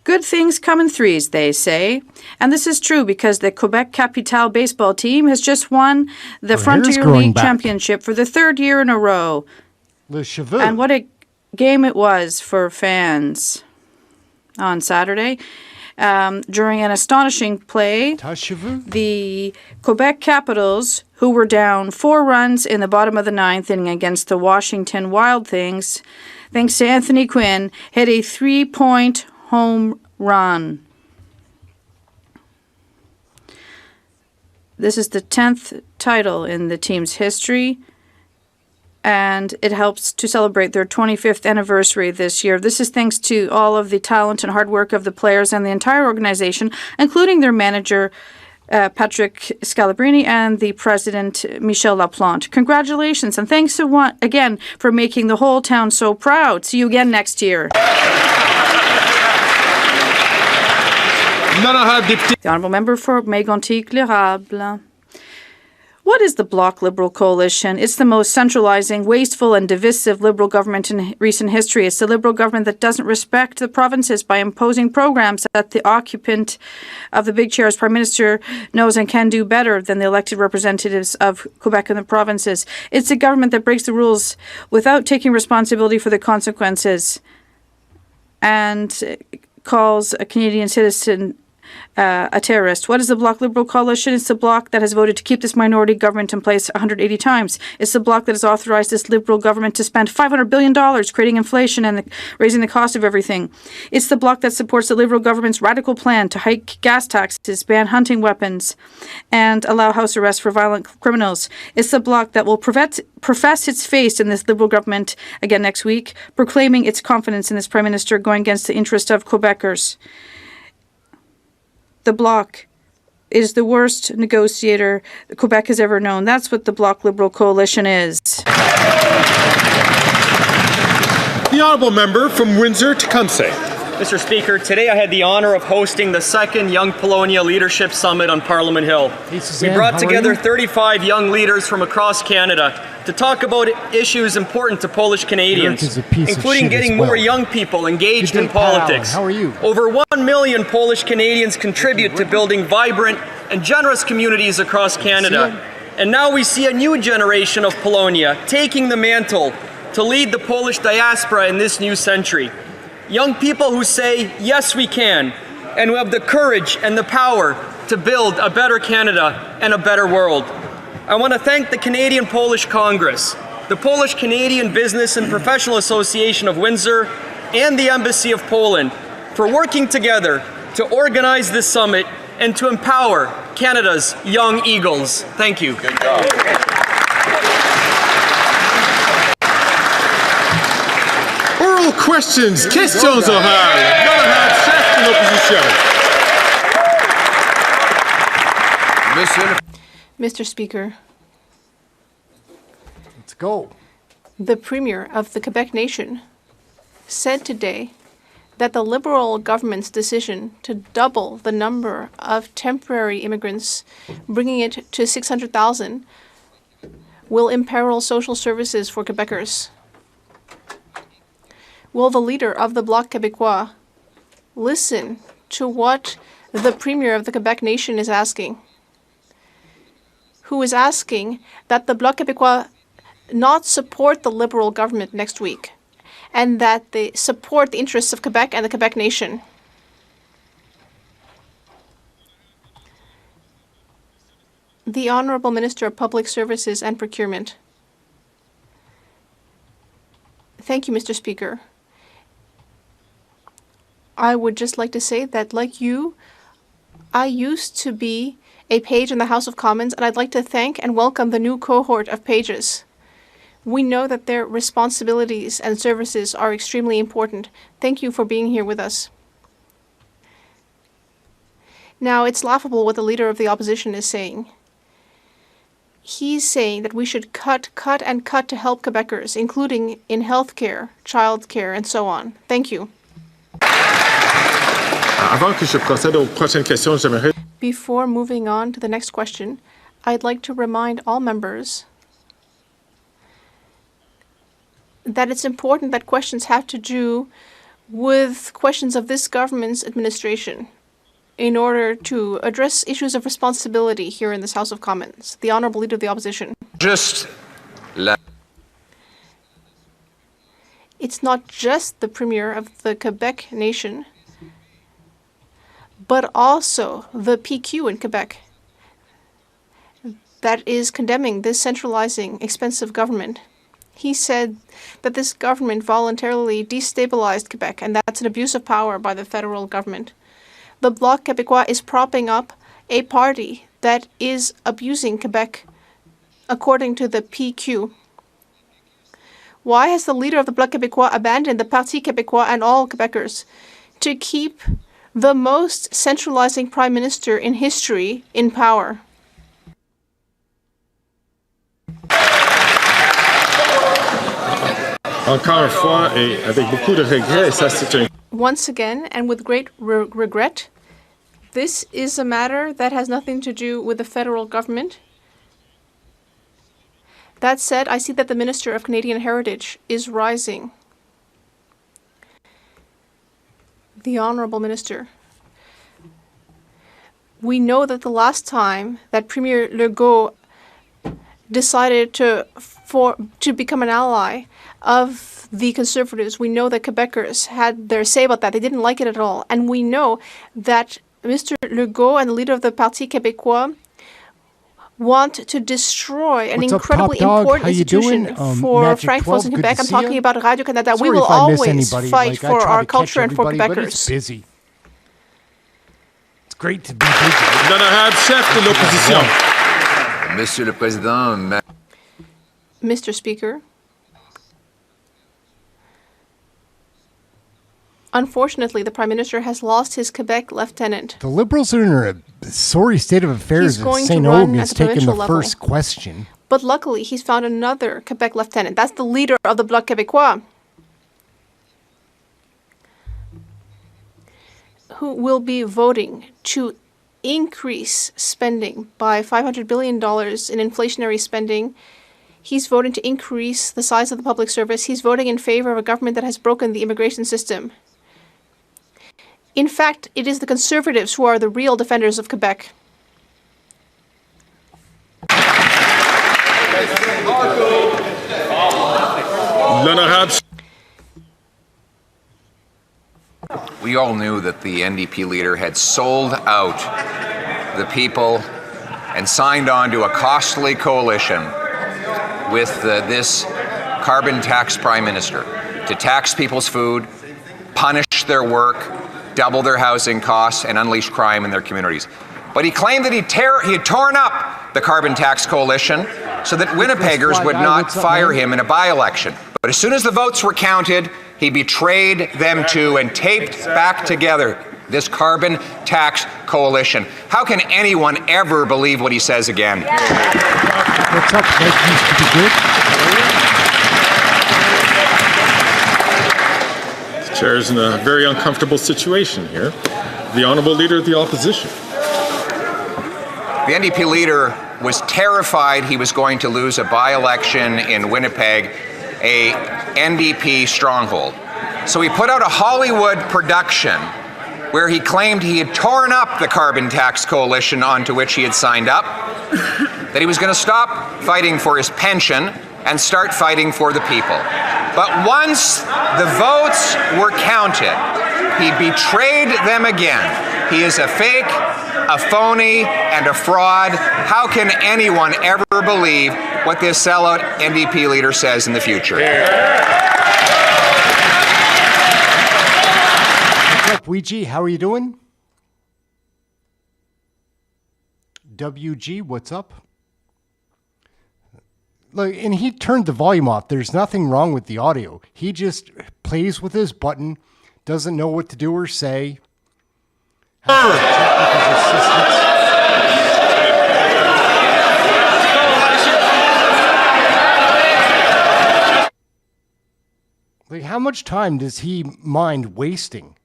good things come in threes, they say. And this is true because the Quebec Capitale baseball team has just won the Frontier League Championship for the third year in a row. Le Cheveux. And what a game it was for fans on Saturday. During an astonishing play, the Quebec Capitals, who were down 4 runs in the bottom of the 9th inning against the Washington Wild Things, thanks to Anthony Quinn, hit a 3-point home run. This is the 10th title in the team's history, and it helps to celebrate their 25th anniversary this year. This is thanks to all of the talent and hard work of the players and the entire organization, including their manager, Patrick Scalabrini, and the president, Michel Laplante. Congratulations, and thanks again for making the whole town so proud. See you again next year. The honourable member for Mégantic-L'Érable. What is the Bloc Liberal Coalition? It's the most centralizing, wasteful and divisive Liberal government in recent history. It's the Liberal government that doesn't respect the provinces by imposing programs that the occupant of the big chair as Prime Minister knows and can do better than the elected representatives of Quebec and the provinces. It's a government that breaks the rules without taking responsibility for the consequences and calls a Canadian citizen a terrorist. What is the Bloc Liberal Coalition? It's the Bloc that has voted to keep this minority government in place 180 times. It's the Bloc that has authorized this Liberal government to spend $500 billion creating inflation and raising the cost of everything. It's the Bloc that supports the Liberal government's radical plan to hike gas taxes, ban hunting weapons, and allow house arrest for violent criminals. It's the Bloc that will profess its faith in this Liberal government again next week, proclaiming its confidence in this Prime Minister going against the interest of Quebecers. The Bloc is the worst negotiator Quebec has ever known. That's what the Bloc Liberal Coalition is. the honourable member from Windsor-Tecumseh. Mr. Speaker, today I had the honour of hosting the second Young Polonia Leadership Summit on Parliament Hill. We brought together 35 young leaders from across Canada to talk about issues important to Polish Canadians, including getting more young people engaged in politics. How are you? Over 1 million Polish Canadians contribute to building vibrant and generous communities across Canada. And now we see a new generation of Polonia taking the mantle to lead the Polish diaspora in this new century. Young people who say, yes, we can, and who have the courage and the power to build a better Canada and a better world. I want to thank the Canadian Polish Congress, the Polish Canadian Business and Professional Association of Windsor, and the Embassy of Poland for working together to organize this summit and to empower Canada's young eagles. Thank you. Good job. Oral questions, questions orales. Chef de l'opposition. Mr. Speaker. Let's go. The Premier of the Quebec Nation said today that the Liberal government's decision to double the number of temporary immigrants, bringing it to 600,000, will imperil social services for Quebecers. Will the leader of the Bloc Québécois listen to what the Premier of the Quebec Nation is asking? Who is asking that the Bloc Québécois not support the Liberal government next week, and that they support the interests of Quebec and the Quebec Nation. The Honourable Minister of Public Services and Procurement. Thank you, Mr. Speaker. I would just like to say that, like you, I used to be a page in the House of Commons, and I'd like to thank and welcome the new cohort of pages. We know that their responsibilities and services are extremely important. Thank you for being here with us. Now, it's laughable what the leader of the opposition is saying. He's saying that we should cut, and cut to help Quebecers, including in healthcare, childcare, and so on. Thank you. Before moving on to the next question, I'd like to remind all members that it's important that questions have to do with questions of this government's administration in order to address issues of responsibility here in this House of Commons. The Honourable Leader of the Opposition. It's not just the Premier of the Quebec Nation, but also the PQ in Quebec that is condemning this centralizing, expensive government. He said that this government voluntarily destabilized Quebec, and that's an abuse of power by the federal government. The Bloc Québécois is propping up a party that is abusing Quebec, according to the PQ. Why has the leader of the Bloc Québécois abandoned the Parti Québécois and all Quebecers to keep the most centralizing prime minister in history in power? Once again, and with great regret, this is a matter that has nothing to do with the federal government. That said, I see that the Minister of Canadian Heritage is rising. The Honourable Minister. We know that the last time that Premier Legault decided to become an ally of the Conservatives, we know that Quebecers had their say about that. They didn't like it at all. And we know that Mr. Legault and the leader of the Parti Québécois want to destroy an incredibly important institution for Francophones in Quebec. I'm talking about Radio Canada. We will always fight for our culture and for Quebecers. Busy. It's great to be busy. L'honorable chef de l'opposition. Monsieur le Président. Mr. Speaker, unfortunately, the Prime Minister has lost his Quebec lieutenant. The Liberals are in a sorry state of affairs. St. Ogue has taken the first question. But luckily, he's found another Quebec lieutenant. That's the leader of the Bloc Québécois, who will be voting to increase spending by $500 billion in inflationary spending. He's voting to increase the size of the public service. He's voting in favor of a government that has broken the immigration system. In fact, it is the Conservatives who are the real defenders of Quebec. We all knew that the NDP leader had sold out the people and signed on to a costly coalition with this carbon tax prime minister to tax people's food, punish their work, double their housing costs, and unleash crime in their communities. But he claimed that he had torn up the carbon tax coalition so that Winnipeggers would not fire him in a by-election. But as soon as the votes were counted, he betrayed them too and taped back together this carbon tax coalition. How can anyone ever believe what he says again? What's up? That used to be good. Chair's in a very uncomfortable situation here. The Honourable Leader of the Opposition. The NDP leader was terrified he was going to lose a by-election in Winnipeg, a NDP stronghold. So he put out a Hollywood production where he claimed he had torn up the carbon tax coalition onto which he had signed up, that he was going to stop fighting for his pension and start fighting for the people. But once the votes were counted, he betrayed them again. He is a fake, a phony, and a fraud. How can anyone ever believe what this sellout NDP leader says in the future? What's up, WG? How are you doing? WG, what's up? Look, and he turned the volume off. There's nothing wrong with the audio. He just plays with his button, doesn't know what to do or say. Like, how much time does he mind wasting?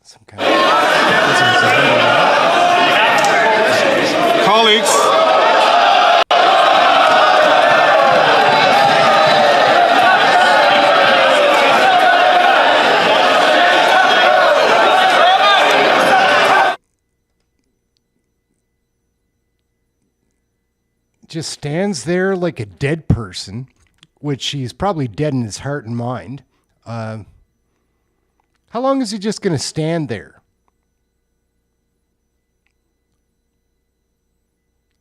Some kind of colleagues. Just stands there like a dead person, which he's probably dead in his heart and mind. How long is he just going to stand there?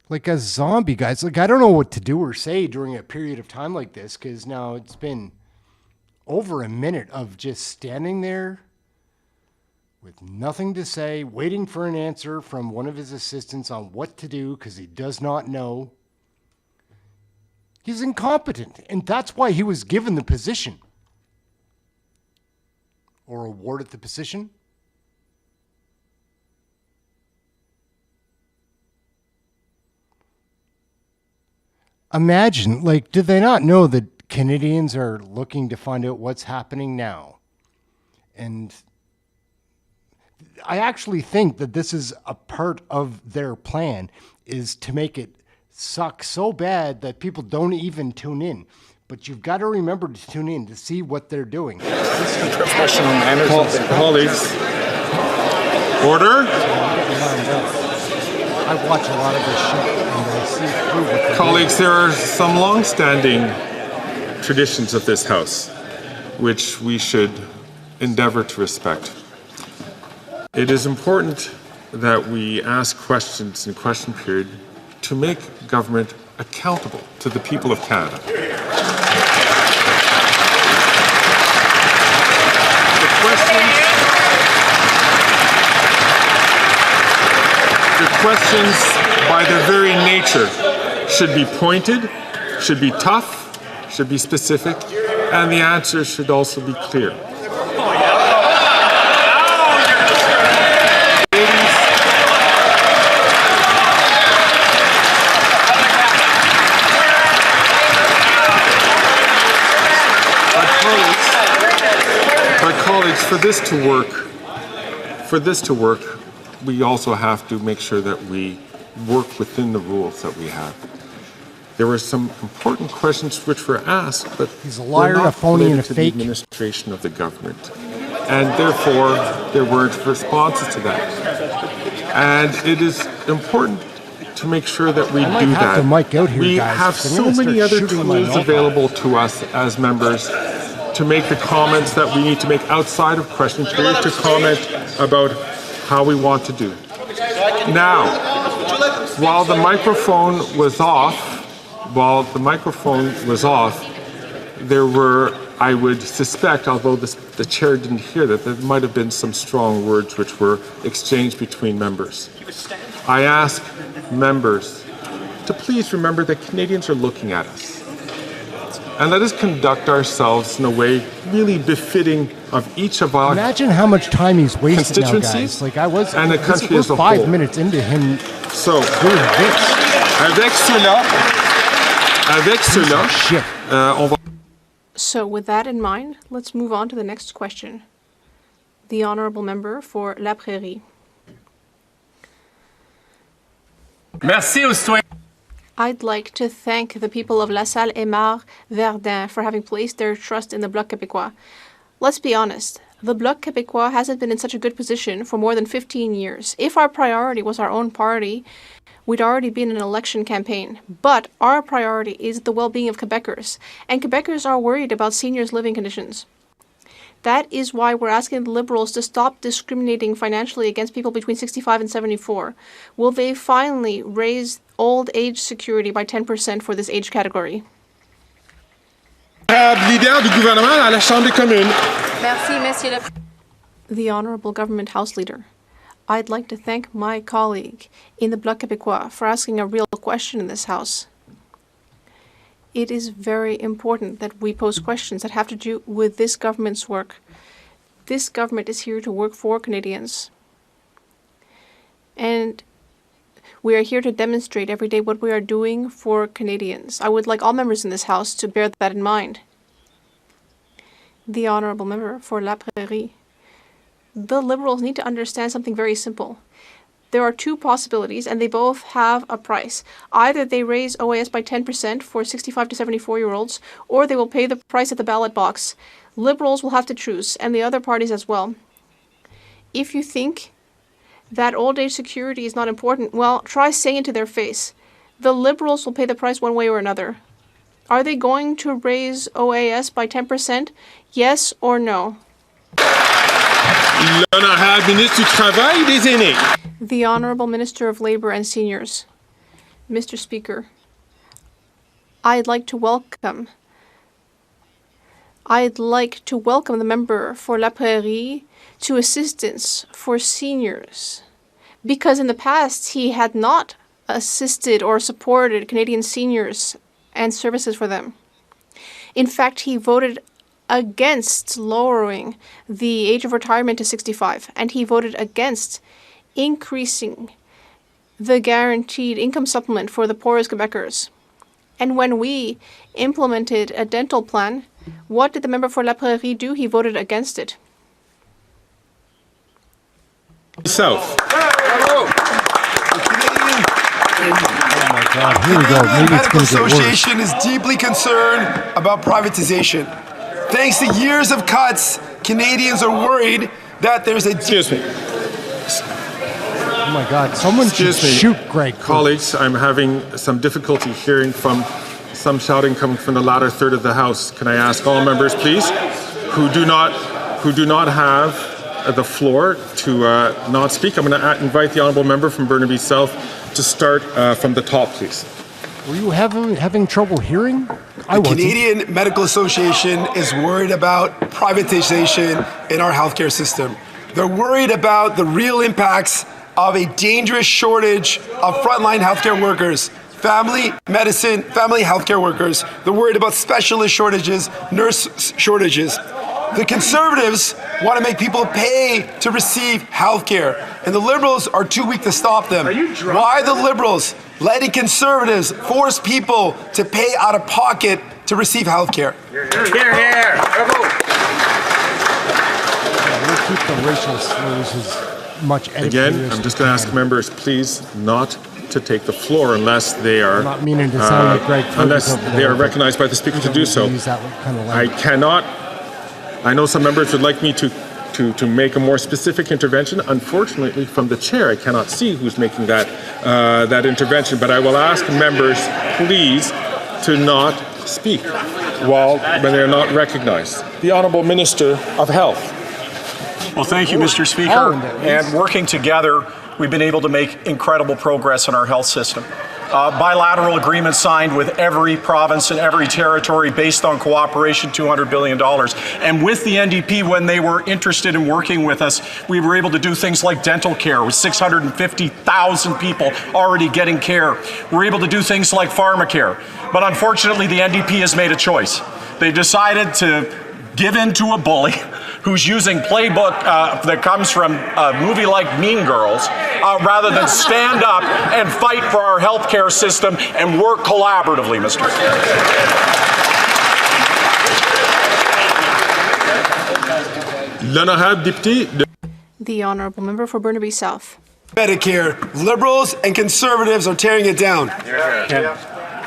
Like a zombie, guys. Like, I don't know what to do or say during a period of time like this, because now it's been over a minute of just standing there with nothing to say, waiting for an answer from one of his assistants on what to do because he does not know. He's incompetent, and that's why he was given the position. Or awarded the position. Imagine, like, did they not know that Canadians are looking to find out what's happening now? And I actually think that this is a part of their plan, is to make it suck so bad that people don't even tune in. But you've got to remember to tune in to see what they're doing. Professional manners. Colleagues. Order. I watch a lot of this shit and I see through what they're Colleagues, doing. there are some long-standing traditions of this House which we should endeavor to respect. It is important that we ask questions in question period to make government accountable to the people of Canada. The questions, by their very nature, should be pointed, should be tough, should be specific, and the answers should also be clear. For this to work, we also have to make sure that we work within the rules that we have. There were some important questions which were asked, but he's a liar, a phony, and a fake. The administration of the government, and therefore there weren't responses to that. And it is important to make sure that we do that. We have so many other tools available to us as members to make the comments that we need to make outside of question period, to comment about how we want to do. Now, while the microphone was off, there were, I would suspect, although the chair didn't hear that, there might have been some strong words which were exchanged between members. I ask members to please remember that Canadians are looking at us. And let us conduct ourselves in a way really befitting of each of our Imagine how much time he's wasted now, constituencies, guys. Like I was, and the country as a 5 whole. minutes into him So, doing this. avec cela, on va... So with that in mind, let's move on to the next question. The honourable member for La Prairie. Merci aux citoyens. I'd like to thank the people of La Salle et Mar Verdun for having placed their trust in the Bloc Québécois. Let's be honest, the Bloc Québécois hasn't been in such a good position for more than 15 years. If our priority was our own party, we'd already be in an election campaign. But our priority is the well-being of Quebecers, and Quebecers are worried about seniors' living conditions. That is why we're asking the Liberals to stop discriminating financially against people between 65 and 74. Will they finally raise old age security by 10% for this age category? Leader du gouvernement à la Chambre des communes. Merci, Monsieur le The Honourable Government House Leader. I'd like to thank my colleague in the Bloc Québécois for asking a real question in this House. It is very important that we pose questions that have to do with this government's work. This government is here to work for Canadians. And we are here to demonstrate every day what we are doing for Canadians. I would like all members in this House to bear that in mind. The Honourable Member for La Prairie. The Liberals need to understand something very simple. There are two possibilities, and they both have a price. Either they raise OAS by 10% for 65 to 74-year-olds, or they will pay the price at the ballot box. Liberals will have to choose, and the other parties as well. If you think that old age security is not important, well, try saying it to their face. The Liberals will pay the price one way or another. Are they going to raise OAS by 10%? Yes or no? L'honorable ministre du Travail et des Aînés. The Honourable Minister of Labour and Seniors. Mr. Speaker, I'd like to welcome the member for La Prairie to assistance for seniors, because in the past he had not assisted or supported Canadian seniors and services for them. In fact, he voted against lowering the age of retirement to 65, and he voted against increasing the guaranteed income supplement for the poorest Quebecers. And when we implemented a dental plan, what did the member for La Prairie do? He voted against it. South. Oh my God, here we go. Maybe it's Medical going to get worse. Association is deeply concerned about privatization. Thanks to years of cuts, Canadians are worried that there's a... Excuse me. Oh my God, someone should shoot Greg. Colleagues, I'm having some difficulty hearing from some shouting coming from the latter third of the House. Can I ask all members, please, who do not have the floor to not speak? I'm going to invite the honourable member from Burnaby South to start from the top, please. Were you having trouble hearing? The Canadian Medical Association is worried about privatization in our healthcare system. They're worried about the real impacts of a dangerous shortage of frontline healthcare workers, family medicine, family healthcare workers. They're worried about specialist shortages, nurse shortages. The Conservatives want to make people pay to receive healthcare, and the Liberals are too weak to stop them. Why are the Liberals letting Conservatives force people to pay out of pocket to receive healthcare? Yeah, we'll keep the racial slurs as much edited. Again, I'm just going to ask members, please, not to take the floor unless they are I'm not meaning to sound like Greg unless they are recognized by the speaker to do so. I cannot. I know some members would like me to make a more specific intervention. Unfortunately, from the chair, I cannot see who's making that intervention. But I will ask members, please, to not speak when they're not recognized. The Honourable Minister of Health. Well, thank you, Mr. Speaker. And working together, we've been able to make incredible progress in our health system. Bilateral agreements signed with every province and every territory based on cooperation, $200 billion. And with the NDP, when they were interested in working with us, we were able to do things like dental care with 650,000 people already getting care. We're able to do things like pharmacare. But unfortunately, the NDP has made a choice. They decided to give in to a bully who's using playbook that comes from a movie like Mean Girls, rather than stand up and fight for our healthcare system and work collaboratively, Mr. Speaker. L'honorable député de The honourable member for Burnaby South. Medicare, liberals and conservatives are tearing it down.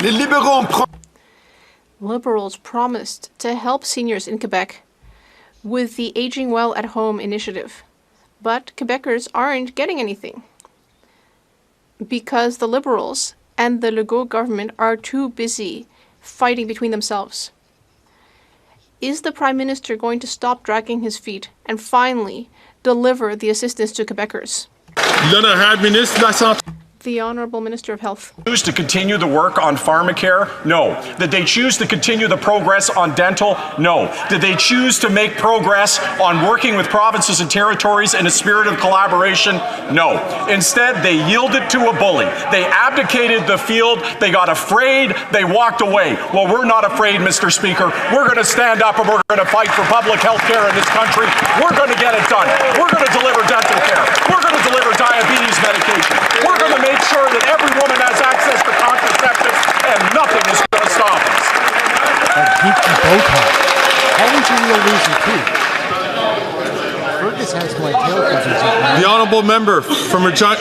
Les libéraux Liberals promised to help seniors in Quebec with the Aging Well at Home initiative, but Quebecers aren't getting anything because the Liberals and the Legault government are too busy fighting between themselves. Is the Prime Minister going to stop dragging his feet and finally deliver the assistance to Quebecers? l'honorable ministre de la Santé. The Honourable Minister of Health. Choose to continue the work on pharmacare? No. Did they choose to continue the progress on dental? No. Did they choose to make progress on working with provinces and territories in a spirit of collaboration? No. Instead, they yielded to a bully. They abdicated the field. They got afraid. They walked away. Well, we're not afraid, Mr. Speaker. We're going to stand up and we're going to fight for public health care in this country. We're going to get it done. We're going to deliver dental care. We're going to deliver diabetes medication. We're going to make sure that every woman has access to contraceptives, and nothing is going to stop us. Fergus has my tail feathers. The honourable member from Regina.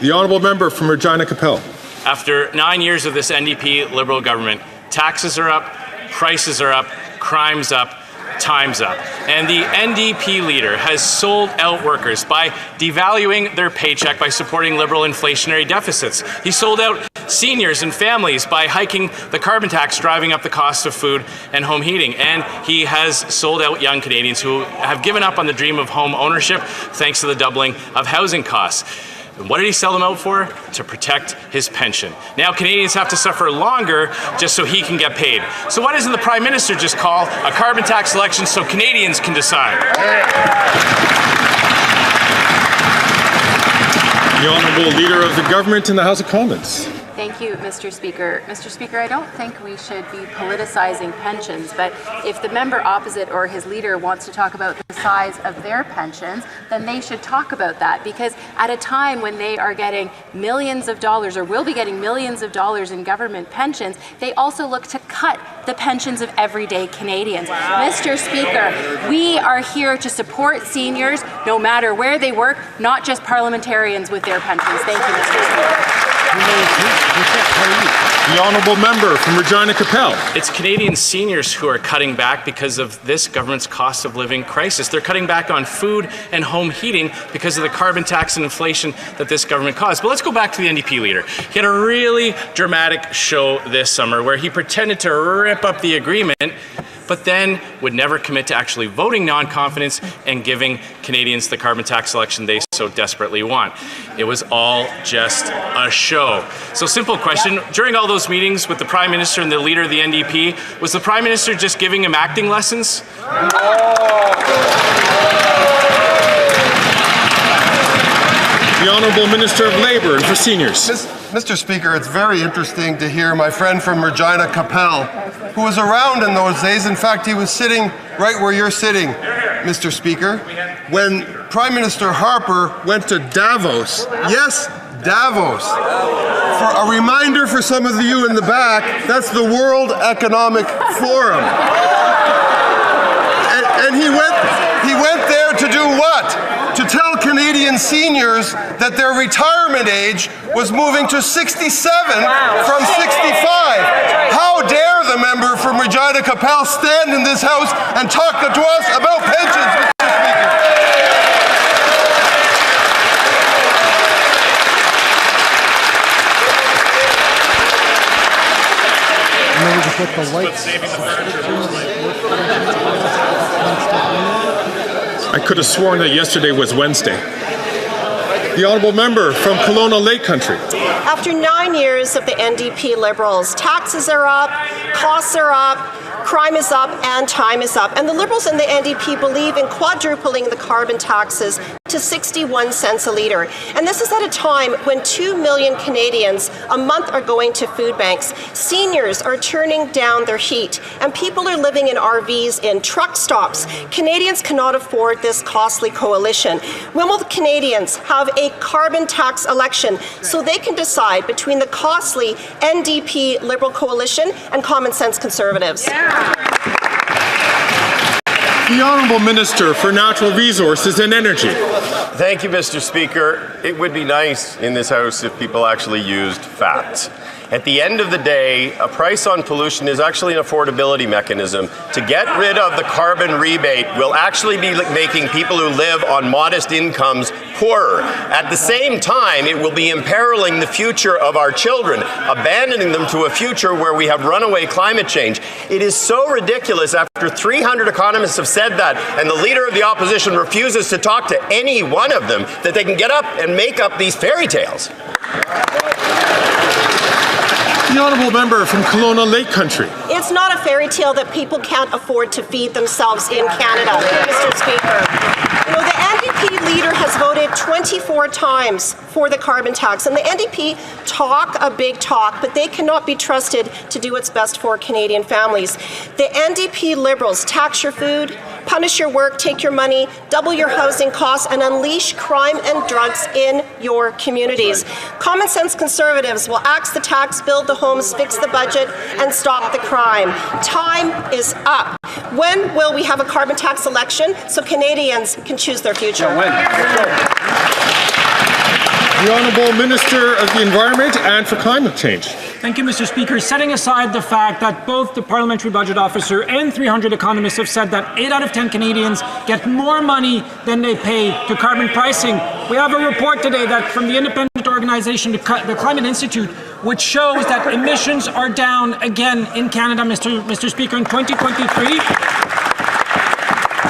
The honourable member from Regina Capel. After 9 years of this NDP Liberal government, taxes are up, prices are up, crime's up, time's up. And the NDP leader has sold out workers by devaluing their paycheck by supporting Liberal inflationary deficits. He sold out seniors and families by hiking the carbon tax, driving up the cost of food and home heating. And he has sold out young Canadians who have given up on the dream of home ownership thanks to the doubling of housing costs. And what did he sell them out for? To protect his pension. Now Canadians have to suffer longer just so he can get paid. So why doesn't the Prime Minister just call a carbon tax election so Canadians can decide? The honourable leader of the government in the House of Commons. Thank you, Mr. Speaker. Mr. Speaker, I don't think we should be politicizing pensions, but if the member opposite or his leader wants to talk about the size of their pensions, then they should talk about that, because at a time when they are getting millions of dollars or will be getting millions of dollars in government pensions, they also look to cut the pensions of everyday Canadians. Wow. Mr. Speaker, we are here to support seniors no matter where they work, not just parliamentarians with their pensions. Thank you, Mr. Speaker. The honourable member from Regina Capel. It's Canadian seniors who are cutting back because of this government's cost of living crisis. They're cutting back on food and home heating because of the carbon tax and inflation that this government caused. But let's go back to the NDP leader. He had a really dramatic show this summer where he pretended to rip up the agreement, but then would never commit to actually voting non-confidence and giving Canadians the carbon tax election they so desperately want. It was all just a show. So simple question, during all those meetings with the Prime Minister and the leader of the NDP, was the Prime Minister just giving him acting lessons? The Honourable Minister of Labour and for Seniors. Mr. Speaker, it's very interesting to hear my friend from Regina Capel, who was around in those days. In fact, he was sitting right where you're sitting, Mr. Speaker, when Prime Minister Harper went to Davos. Yes, Davos. For a reminder for some of you in the back, that's the World Economic Forum. And he went there to do what? To tell Canadian seniors that their retirement age was moving to 67 from 65. How dare the member from Regina Capel stand in this House and talk to us about pensions, Mr. Speaker? I could have sworn that yesterday was Wednesday. The honourable member from Kelowna Lake Country. After 9 years of the NDP Liberals, taxes are up, costs are up, crime is up, and time is up. And the Liberals and the NDP believe in quadrupling the carbon taxes to 61 cents a litre. And this is at a time when 2 million Canadians a month are going to food banks. Seniors are turning down their heat, and people are living in RVs in truck stops. Canadians cannot afford this costly coalition. When will the Canadians have a carbon tax election so they can decide between the costly NDP Liberal coalition and common sense Conservatives? Yeah. The Honourable Minister for Natural Resources and Energy. Thank you, Mr. Speaker. It would be nice in this House if people actually used facts. At the end of the day, a price on pollution is actually an affordability mechanism. To get rid of the carbon rebate will actually be making people who live on modest incomes poorer. At the same time, it will be imperiling the future of our children, abandoning them to a future where we have runaway climate change. It is so ridiculous after 300 economists have said that, and the Leader of the Opposition refuses to talk to any one of them, that they can get up and make up these fairy tales. The Honourable Member from Kelowna Lake Country. It's not a fairy tale that people can't afford to feed themselves in Canada, Mr. Speaker. You know, the NDP leader has voted 24 times for the carbon tax, and the NDP talk a big talk, but they cannot be trusted to do what's best for Canadian families. The NDP Liberals tax your food, punish your work, take your money, double your housing costs, and unleash crime and drugs in your communities. Common sense Conservatives will axe the tax, build the homes, fix the budget, and stop the crime. Time is up. When will we have a carbon tax election so Canadians can choose their future? The Honourable Minister of the Environment and for Climate Change. Thank you, Mr. Speaker. Setting aside the fact that both the Parliamentary Budget Officer and 300 economists have said that 8 out of 10 Canadians get more money than they pay to carbon pricing, we have a report today that from the independent organization, the Climate Institute, which shows that emissions are down again in Canada, Mr. Speaker, in 2023.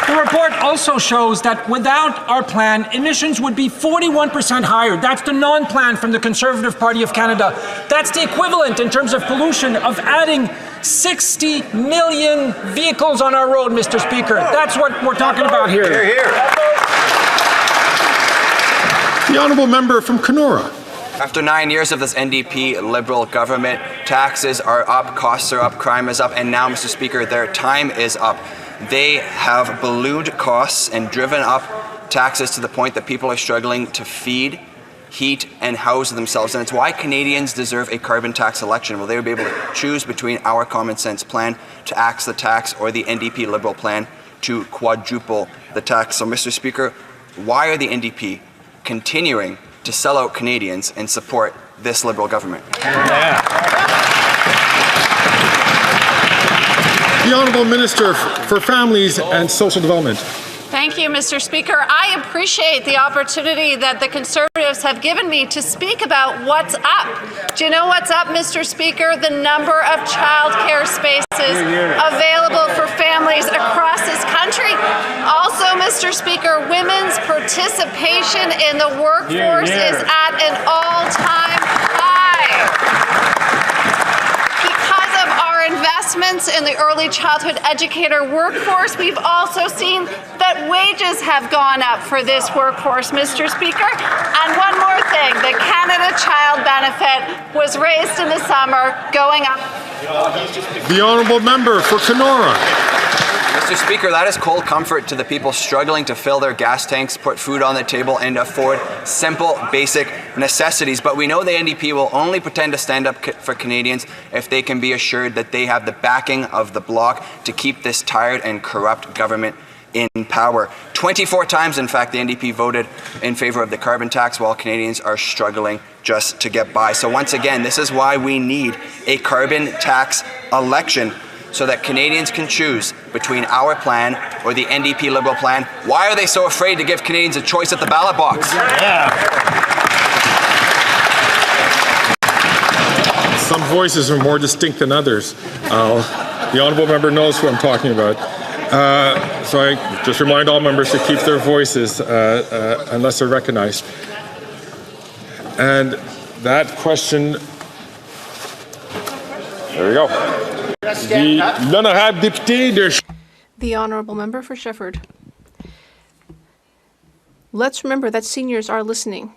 The report also shows that without our plan, emissions would be 41% higher. That's the non-plan from the Conservative Party of Canada. That's the equivalent in terms of pollution of adding 60 million vehicles on our road, Mr. Speaker. That's what we're talking about here. Hear, hear. The Honourable Member from Kenora. After 9 years of this NDP Liberal government, taxes are up, costs are up, crime is up, and now, Mr. Speaker, their time is up. They have ballooned costs and driven up taxes to the point that people are struggling to feed, heat, and house themselves. And it's why Canadians deserve a carbon tax election, where they will be able to choose between our common sense plan to axe the tax or the NDP Liberal plan to quadruple the tax. So, Mr. Speaker, why are the NDP continuing to sell out Canadians and support this Liberal government? Yeah. The Honourable Minister for Families and Social Development. Thank you, Mr. Speaker. I appreciate the opportunity that the Conservatives have given me to speak about what's up. Do you know what's up, Mr. Speaker? The number of childcare spaces available for families across this country. Also, Mr. Speaker, women's participation in the workforce is at an all-time high. Investments in the early childhood educator workforce, we've also seen that wages have gone up for this workforce, Mr. Speaker. And one more thing, the Canada Child Benefit was raised in the summer, going up. The Honourable Member for Kenora. Mr. Speaker, that is cold comfort to the people struggling to fill their gas tanks, put food on the table, and afford simple, basic necessities. But we know the NDP will only pretend to stand up for Canadians if they can be assured that they have the backing of the bloc to keep this tired and corrupt government in power. 24 times, in fact, the NDP voted in favour of the carbon tax while Canadians are struggling just to get by. So once again, this is why we need a carbon tax election, so that Canadians can choose between our plan or the NDP Liberal plan. Why are they so afraid to give Canadians a choice at the ballot box? Yeah. Some voices are more distinct than others. The Honourable Member knows who I'm talking about. So I just remind all members to keep their voices unless they're recognized. And that question, there we go. The Honourable Member for Shefford. Let's remember that seniors are listening.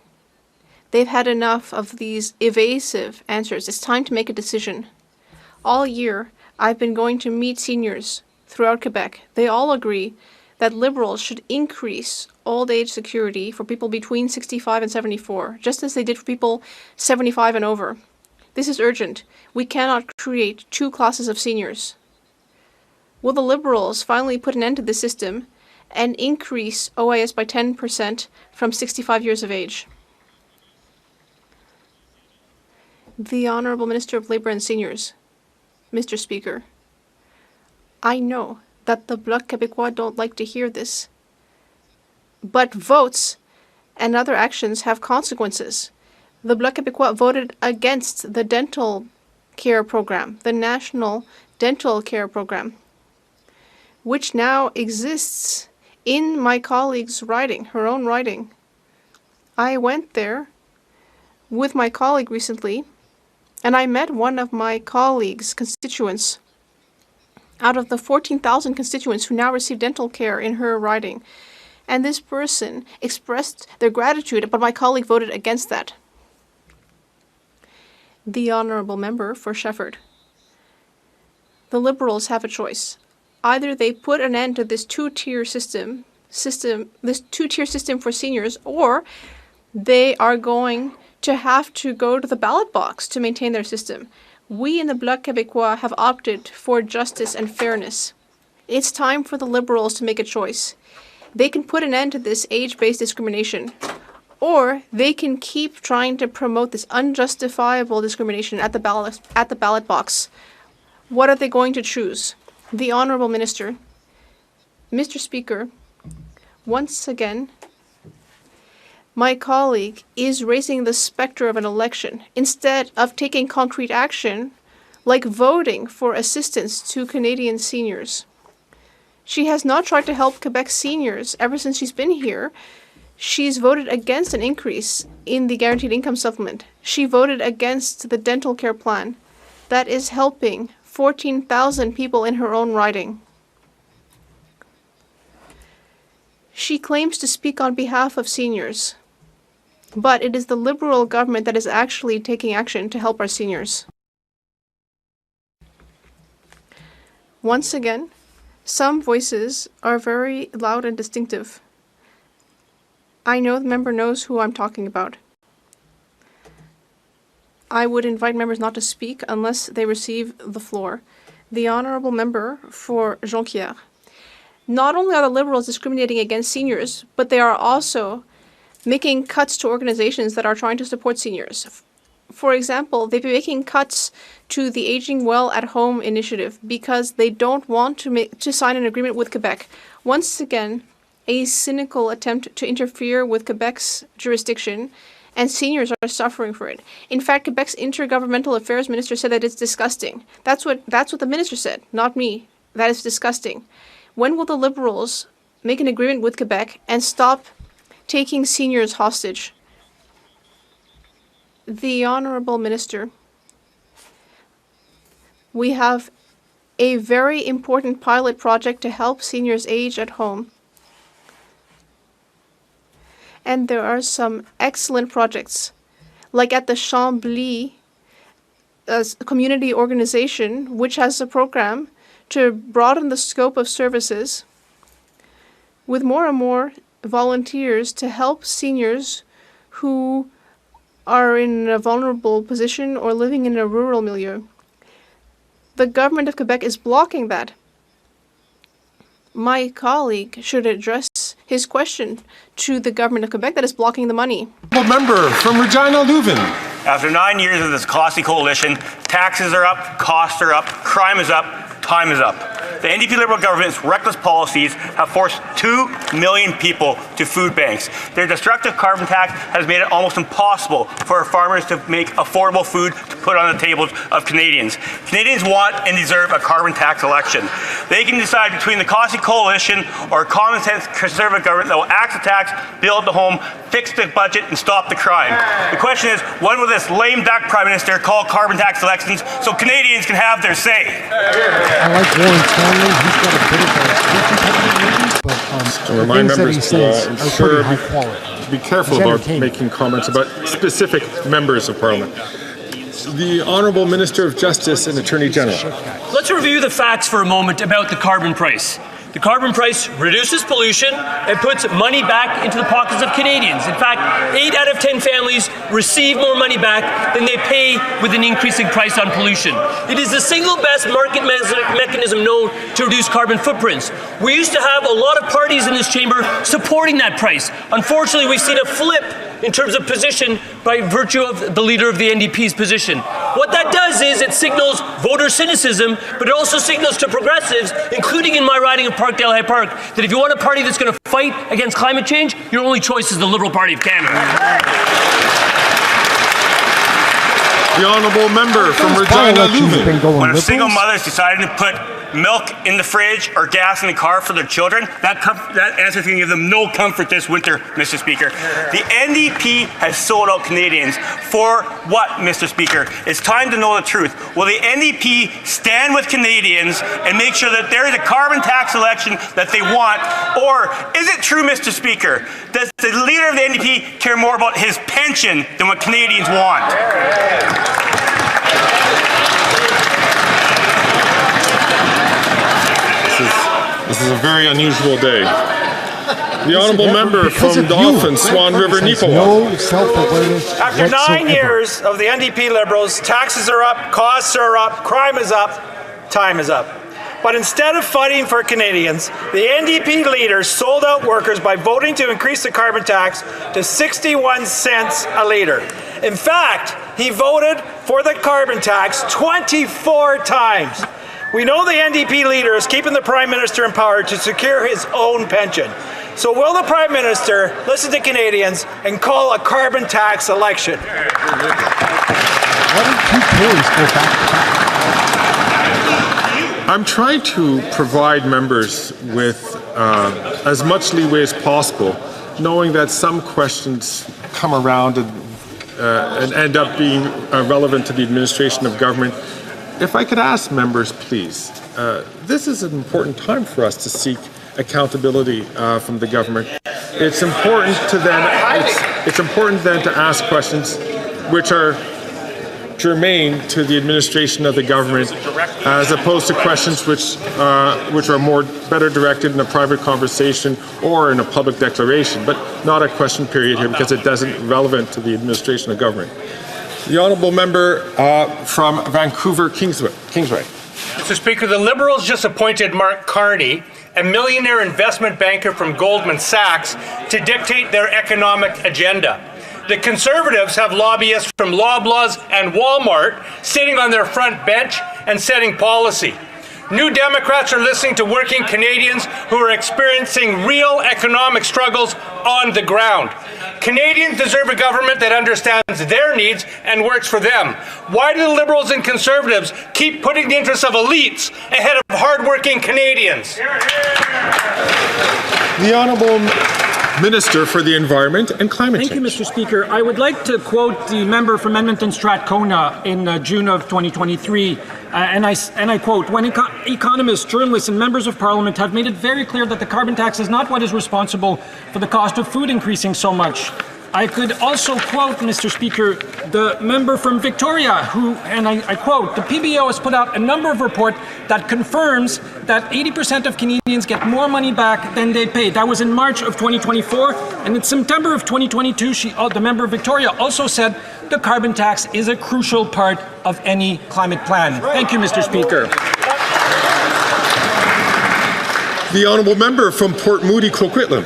They've had enough of these evasive answers. It's time to make a decision. All year, I've been going to meet seniors throughout Quebec. They all agree that Liberals should increase old age security for people between 65 and 74, just as they did for people 75 and over. This is urgent. We cannot create two classes of seniors. Will the Liberals finally put an end to this system and increase OIS by 10% from 65 years of age? The Honourable Minister of Labour and Seniors. Mr. Speaker, I know that the Bloc Québécois don't like to hear this, but votes and other actions have consequences. The Bloc Québécois voted against the dental care program, the National Dental Care Program, which now exists in my colleague's riding, her own riding. I went there with my colleague recently, and I met one of my colleague's constituents out of the 14,000 constituents who now receive dental care in her riding. And this person expressed their gratitude, but my colleague voted against that. The Honourable Member for Shefford. The Liberals have a choice. Either they put an end to this two-tier system for seniors, or they are going to have to go to the ballot box to maintain their system. We in the Bloc Québécois have opted for justice and fairness. It's time for the Liberals to make a choice. They can put an end to this age-based discrimination, or they can keep trying to promote this unjustifiable discrimination at the ballot box. What are they going to choose? The Honourable Minister. Mr. Speaker, once again, my colleague is raising the specter of an election instead of taking concrete action like voting for assistance to Canadian seniors. She has not tried to help Quebec seniors ever since she's been here. She's voted against an increase in the guaranteed income supplement. She voted against the dental care plan that is helping 14,000 people in her own riding. She claims to speak on behalf of seniors, but it is the Liberal government that is actually taking action to help our seniors. Once again, some voices are very loud and distinctive. I know the member knows who I'm talking about. I would invite members not to speak unless they receive the floor. The Honourable Member for Jonquière. Not only are the Liberals discriminating against seniors, but they are also making cuts to organizations that are trying to support seniors. For example, they've been making cuts to the Aging Well at Home initiative because they don't want to sign an agreement with Quebec. Once again, a cynical attempt to interfere with Quebec's jurisdiction, and seniors are suffering for it. In fact, Quebec's intergovernmental affairs minister said that it's disgusting. That's what the minister said, not me. That is disgusting. When will the Liberals make an agreement with Quebec and stop taking seniors hostage? The Honourable Minister, we have a very important pilot project to help seniors age at home. And there are some excellent projects, like at the Chambly community organization, which has a program to broaden the scope of services with more and more volunteers to help seniors who are in a vulnerable position or living in a rural milieu. The government of Quebec is blocking that. My colleague should address his question to the government of Quebec that is blocking the money. Member from Regina Leuven. After 9 years of this costly coalition, taxes are up, costs are up, crime is up, time is up. The NDP Liberal government's reckless policies have forced 2 million people to food banks. Their destructive carbon tax has made it almost impossible for our farmers to make affordable food to put on the tables of Canadians. Canadians want and deserve a carbon tax election. They can decide between the costly coalition or a common sense conservative government that will axe the tax, build the home, fix the budget, and stop the crime. The question is, when will this lame duck Prime Minister call carbon tax elections so Canadians can have their say? I like Warren Stanley. He's got a bit of a competitive but to remind members to ensure high quality. Be careful about making comments about specific members of Parliament. The Honourable Minister of Justice and Attorney General. Let's review the facts for a moment about the carbon price. The carbon price reduces pollution and puts money back into the pockets of Canadians. In fact, 8 out of 10 families receive more money back than they pay with an increasing price on pollution. It is the single best market mechanism known to reduce carbon footprints. We used to have a lot of parties in this chamber supporting that price. Unfortunately, we've seen a flip in terms of position by virtue of the leader of the NDP's position. What that does is it signals voter cynicism, but it also signals to progressives, including in my riding of Parkdale High Park, that if you want a party that's going to fight against climate change, your only choice is the Liberal Party of Canada. The honourable member from Regina Looney. When single mothers decided to put milk in the fridge or gas in the car for their children, that answer can give them no comfort this winter, Mr. Speaker. The NDP has sold out Canadians for what, Mr. Speaker? It's time to know the truth. Will the NDP stand with Canadians and make sure that there is a carbon tax election that they want? Or is it true, Mr. Speaker, does the leader of the NDP care more about his pension than what Canadians want? This is a very unusual day. The honourable member from Dauphin, Swan River, Neepawa. No self-awareness After 9 whatsoever. years of the NDP Liberals, taxes are up, costs are up, crime is up, time is up. But instead of fighting for Canadians, the NDP leader sold out workers by voting to increase the carbon tax to 61 cents a litre. In fact, he voted for the carbon tax 24 times. We know the NDP leader is keeping the Prime Minister in power to secure his own pension. So will the Prime Minister listen to Canadians and call a carbon tax election? Why don't two Tories go back to back? I'm trying to provide members with as much leeway as possible, knowing that some questions come around and end up being relevant to the administration of government. If I could ask members, please, this is an important time for us to seek accountability from the government. It's important to then to ask questions which are germane to the administration of the government, as opposed to questions which are better directed in a private conversation or in a public declaration, but not a question period here because it isn't relevant to the administration of government. The honourable member from Vancouver, Kingsway. Mr. Speaker, the Liberals just appointed Mark Carney, a millionaire investment banker from Goldman Sachs, to dictate their economic agenda. The Conservatives have lobbyists from Loblaws and Walmart sitting on their front bench and setting policy. New Democrats are listening to working Canadians who are experiencing real economic struggles on the ground. Canadians deserve a government that understands their needs and works for them. Why do the Liberals and Conservatives keep putting the interests of elites ahead of hardworking Canadians? The Honourable Minister for the Environment and Climate Change. Thank you, Mr. Speaker. I would like to quote the member from Edmonton Strathcona in June of 2023, and I quote, "When economists, journalists and members of Parliament have made it very clear that the carbon tax is not what is responsible for the cost of food increasing so much." I could also quote, Mr. Speaker, the member from Victoria who, and I quote, "The PBO has put out a number of reports that confirms that 80% of Canadians get more money back than they pay." That was in March of 2024, and in September of 2022, the member of Victoria also said the carbon tax is a crucial part of any climate plan. Thank you, Mr. Speaker. The honourable member from Port Moody, Coquitlam.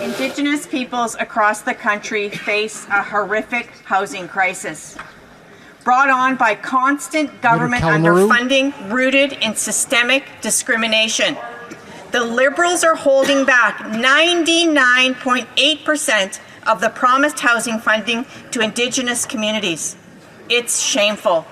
Indigenous peoples across the country face a horrific housing crisis, brought on by constant government underfunding rooted in systemic discrimination. The Liberals are holding back 99.8% of the promised housing funding to Indigenous communities. It's shameful.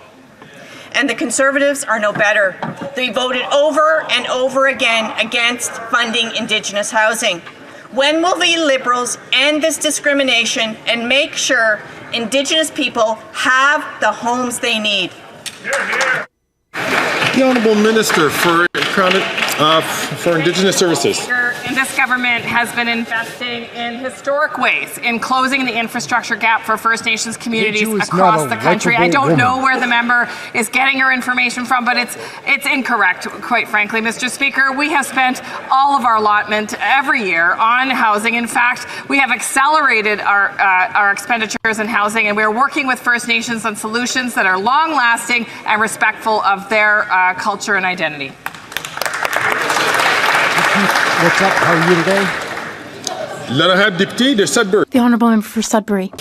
And the Conservatives are no better. They voted over and over again against funding Indigenous housing. When will the Liberals end this discrimination and make sure Indigenous people have the homes they need? The Honourable Minister for For Indigenous services. And this government has been investing in historic ways in closing the infrastructure gap for First Nations communities across the country. I don't know where the member is getting her information from, but it's incorrect, quite frankly, Mr. Speaker. We have spent all of our allotment every year on housing. In fact, we have accelerated our expenditures in housing, and we're working with First Nations on solutions that are long-lasting and respectful of their culture and identity. What's up? How are you today? L'honorable député de Sudbury. The Honourable Member for Sudbury.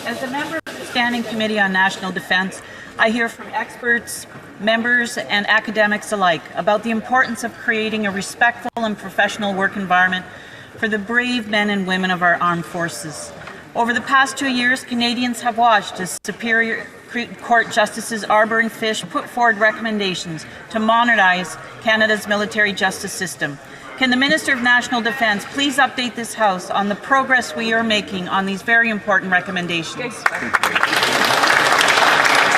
As a member of the Standing Committee on National Defence, I hear from experts, members and academics alike about the importance of creating a respectful and professional work environment for the brave men and women of our armed forces. Over the past 2 years, Canadians have watched as Superior Court Justices Arbour and Fish put forward recommendations to modernize Canada's military justice system. Can the Minister of National Defence please update this House on the progress we are making on these very important recommendations?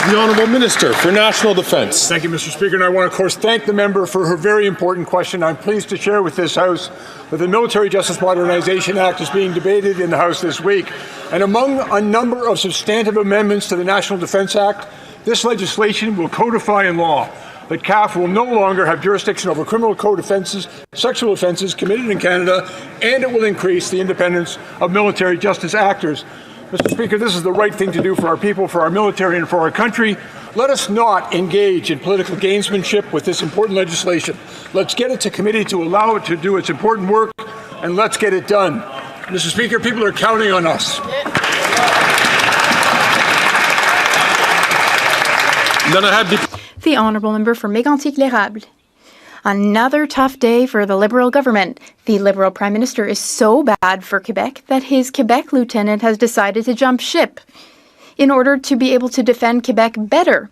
The Honourable Minister for National Defence. Thank you, Mr. Speaker, and I want to, of course, thank the member for her very important question. I'm pleased to share with this House that the Military Justice Modernization Act is being debated in the House this week. And among a number of substantive amendments to the National Defence Act, this legislation will codify in law that CAF will no longer have jurisdiction over criminal code offences, sexual offences committed in Canada, and it will increase the independence of military justice actors. Mr. Speaker, this is the right thing to do for our people, for our military, and for our country. Let us not engage in political gamesmanship with this important legislation. Let's get it to committee to allow it to do its important work, and let's get it done. Mr. Speaker, people are counting on us. The Honourable Member for Mégantic-l'Érable. Another tough day for the Liberal government. The Liberal Prime Minister is so bad for Quebec that his Quebec lieutenant has decided to jump ship in order to be able to defend Quebec better.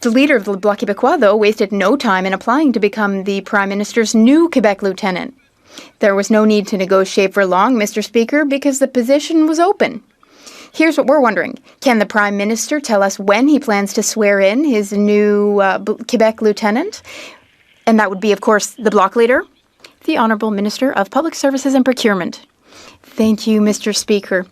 The leader of the Bloc Québécois, though, wasted no time in applying to become the Prime Minister's new Quebec lieutenant. There was no need to negotiate for long, Mr. Speaker, because the position was open. Here's what we're wondering. Can the Prime Minister tell us when he plans to swear in his new Quebec lieutenant? And that would be, of course, the Bloc leader, the Honourable Minister of Public Services and Procurement. Thank you, Mr. Speaker.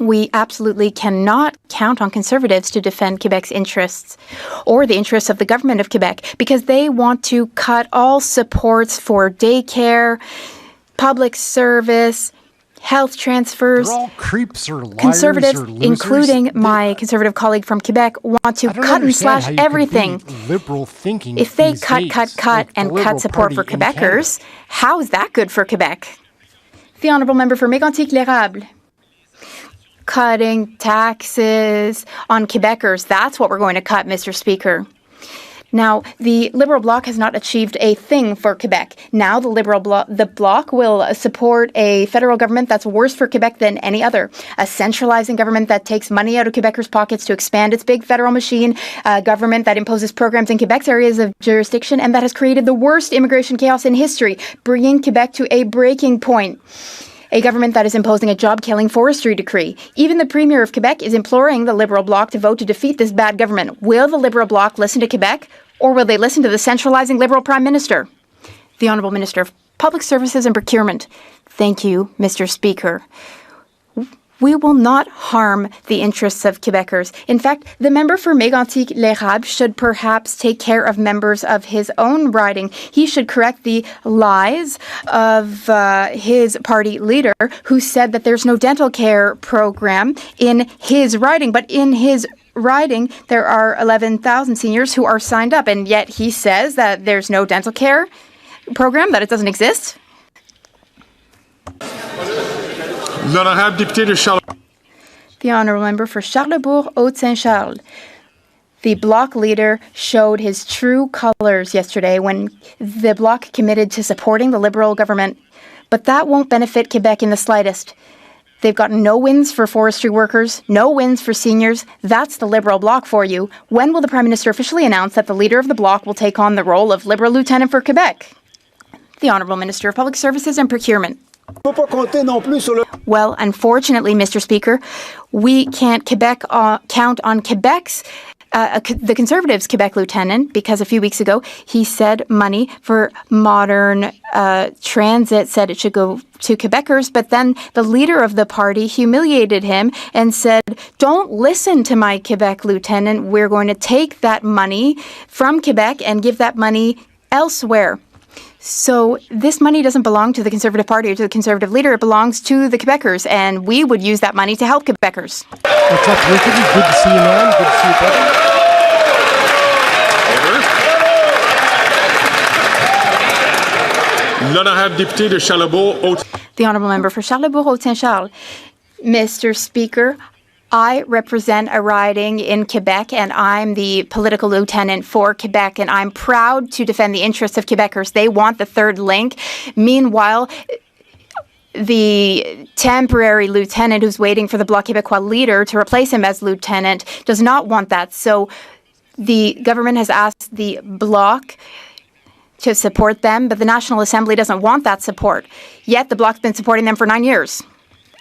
We absolutely cannot count on Conservatives to defend Quebec's interests or the interests of the government of Quebec because they want to cut all supports for daycare, public service, health transfers. They're all creeps or liars Conservatives, or losers. including my Conservative colleague from Quebec, want to cut and slash everything. Liberal thinking. If they cut and cut support for Quebecers, how is that good for Quebec? The Honourable Member for Mégantic-l'Érable. Cutting taxes on Quebecers, that's what we're going to cut, Mr. Speaker. Now, the Liberal Bloc has not achieved a thing for Quebec. Now the Bloc will support a federal government that's worse for Quebec than any other. A centralizing government that takes money out of Quebecers' pockets to expand its big federal machine. A government that imposes programs in Quebec's areas of jurisdiction and that has created the worst immigration chaos in history, bringing Quebec to a breaking point. A government that is imposing a job-killing forestry decree. Even the Premier of Quebec is imploring the Liberal Bloc to vote to defeat this bad government. Will the Liberal Bloc listen to Quebec, or will they listen to the centralizing Liberal Prime Minister? The Honourable Minister of Public Services and Procurement. Thank you, Mr. Speaker. We will not harm the interests of Quebecers. In fact, the member for Mégantic-l'Érable should perhaps take care of members of his own riding. He should correct the lies of his party leader who said that there's no dental care program in his riding. But in his riding, there are 11,000 seniors who are signed up, and yet he says that there's no dental care program, that it doesn't exist. The Honourable Member for Charlebourg-Haute-Saint-Charles. The Bloc leader showed his true colours yesterday when the Bloc committed to supporting the Liberal government. But that won't benefit Quebec in the slightest. They've gotten no wins for forestry workers, no wins for seniors. That's the Liberal Bloc for you. When will the Prime Minister officially announce that the leader of the Bloc will take on the role of Liberal Lieutenant for Quebec? The Honourable Minister of Public Services and Procurement. Well, unfortunately, Mr. Speaker, we can't count on Quebec's the Conservatives' Quebec lieutenant, because a few weeks ago he said money for modern transit, said it should go to Quebecers, but then the leader of the party humiliated him and said, don't listen to my Quebec lieutenant, we're going to take that money from Quebec and give that money elsewhere. So this money doesn't belong to the Conservative Party or to the Conservative leader. It belongs to the Quebecers, and we would use that money to help Quebecers. What's up, Rickety? Good to see you, man. Good to see you, brother. L'honorable député de Charlebourg. The Honourable Member for Charlebourg-Haute-Saint-Charles. Mr. Speaker, I represent a riding in Quebec, and I'm the political lieutenant for Quebec, and I'm proud to defend the interests of Quebecers. They want the third link. Meanwhile, the temporary lieutenant who's waiting for the Bloc Québécois leader to replace him as lieutenant does not want that. So the government has asked the Bloc to support them, but the National Assembly doesn't want that support. Yet the Bloc's been supporting them for 9 years.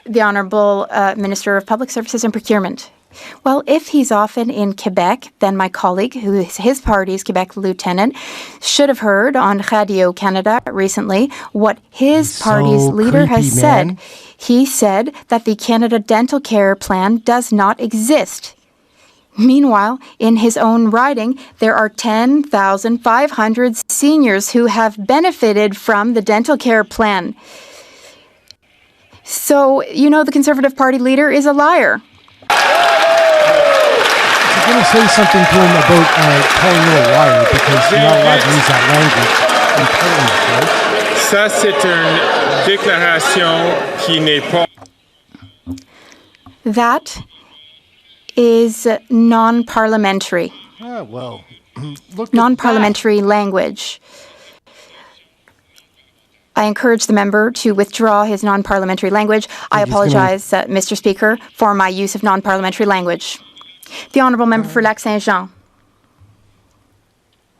The Honourable Minister of Public Services and Procurement. Well, if he's often in Quebec, then my colleague, who is his party's Quebec lieutenant, should have heard on Radio Canada recently what his party's leader has said. He said that the Canada Dental Care Plan does not exist. Meanwhile, in his own riding, there are 10,500 seniors who have benefited from the dental care plan. So, you know, the Conservative Party leader is a liar. I'm going to say something to him about calling you a liar, because you're not allowed to use that language in Parliament, right? Ça, c'est une déclaration qui n'est pas... That is non-parliamentary. Well, look non-parliamentary language. I encourage the member to withdraw his non-parliamentary language. I apologize, Mr. Speaker, for my use of non-parliamentary language. The Honourable Member for Lac-Saint-Jean.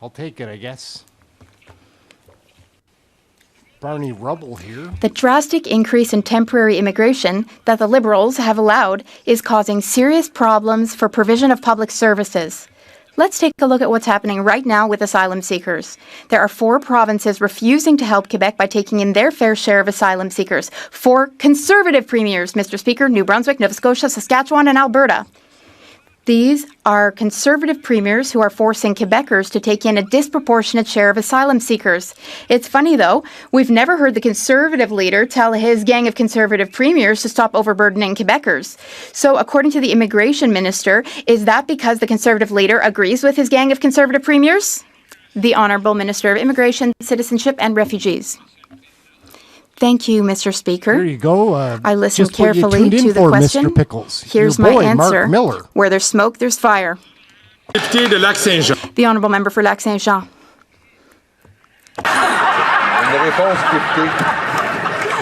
I'll take it, I guess. Barney Rubble here. The drastic increase in temporary immigration that the Liberals have allowed is causing serious problems for provision of public services. Let's take a look at what's happening right now with asylum seekers. There are 4 provinces refusing to help Quebec by taking in their fair share of asylum seekers. 4 Conservative premiers, Mr. Speaker, New Brunswick, Nova Scotia, Saskatchewan, and Alberta. These are Conservative premiers who are forcing Quebecers to take in a disproportionate share of asylum seekers. It's funny, though, we've never heard the Conservative leader tell his gang of Conservative premiers to stop overburdening Quebecers. So, according to the Immigration Minister, is that because the Conservative leader agrees with his gang of Conservative premiers? The Honourable Minister of Immigration, Citizenship and Refugees. Thank you, Mr. Speaker. There you go. I listened carefully to the question. Mr. Pickles. Here's Your my boy, answer. Mark Miller. Where there's smoke, there's fire. Député de Lac-Saint-Jean. The Honourable Member for Lac-Saint-Jean.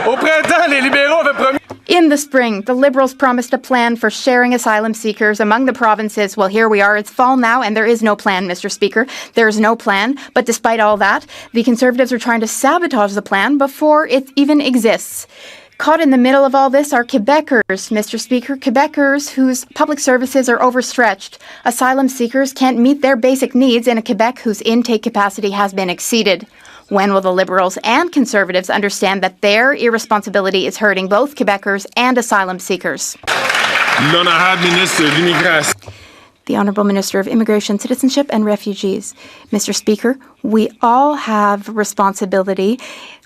Au printemps, les libéraux avaient promis... In the spring, the Liberals promised a plan for sharing asylum seekers among the provinces. Well, here we are. It's fall now, and there is no plan, Mr. Speaker. There is no plan. But despite all that, the Conservatives are trying to sabotage the plan before it even exists. Caught in the middle of all this are Quebecers, Mr. Speaker, Quebecers whose public services are overstretched. Asylum seekers can't meet their basic needs in a Quebec whose intake capacity has been exceeded. When will the Liberals and Conservatives understand that their irresponsibility is hurting both Quebecers and asylum seekers? L'honorable ministre de l'Immigration. The Honourable Minister of Immigration, Citizenship and Refugees. Mr. Speaker, we all have responsibility.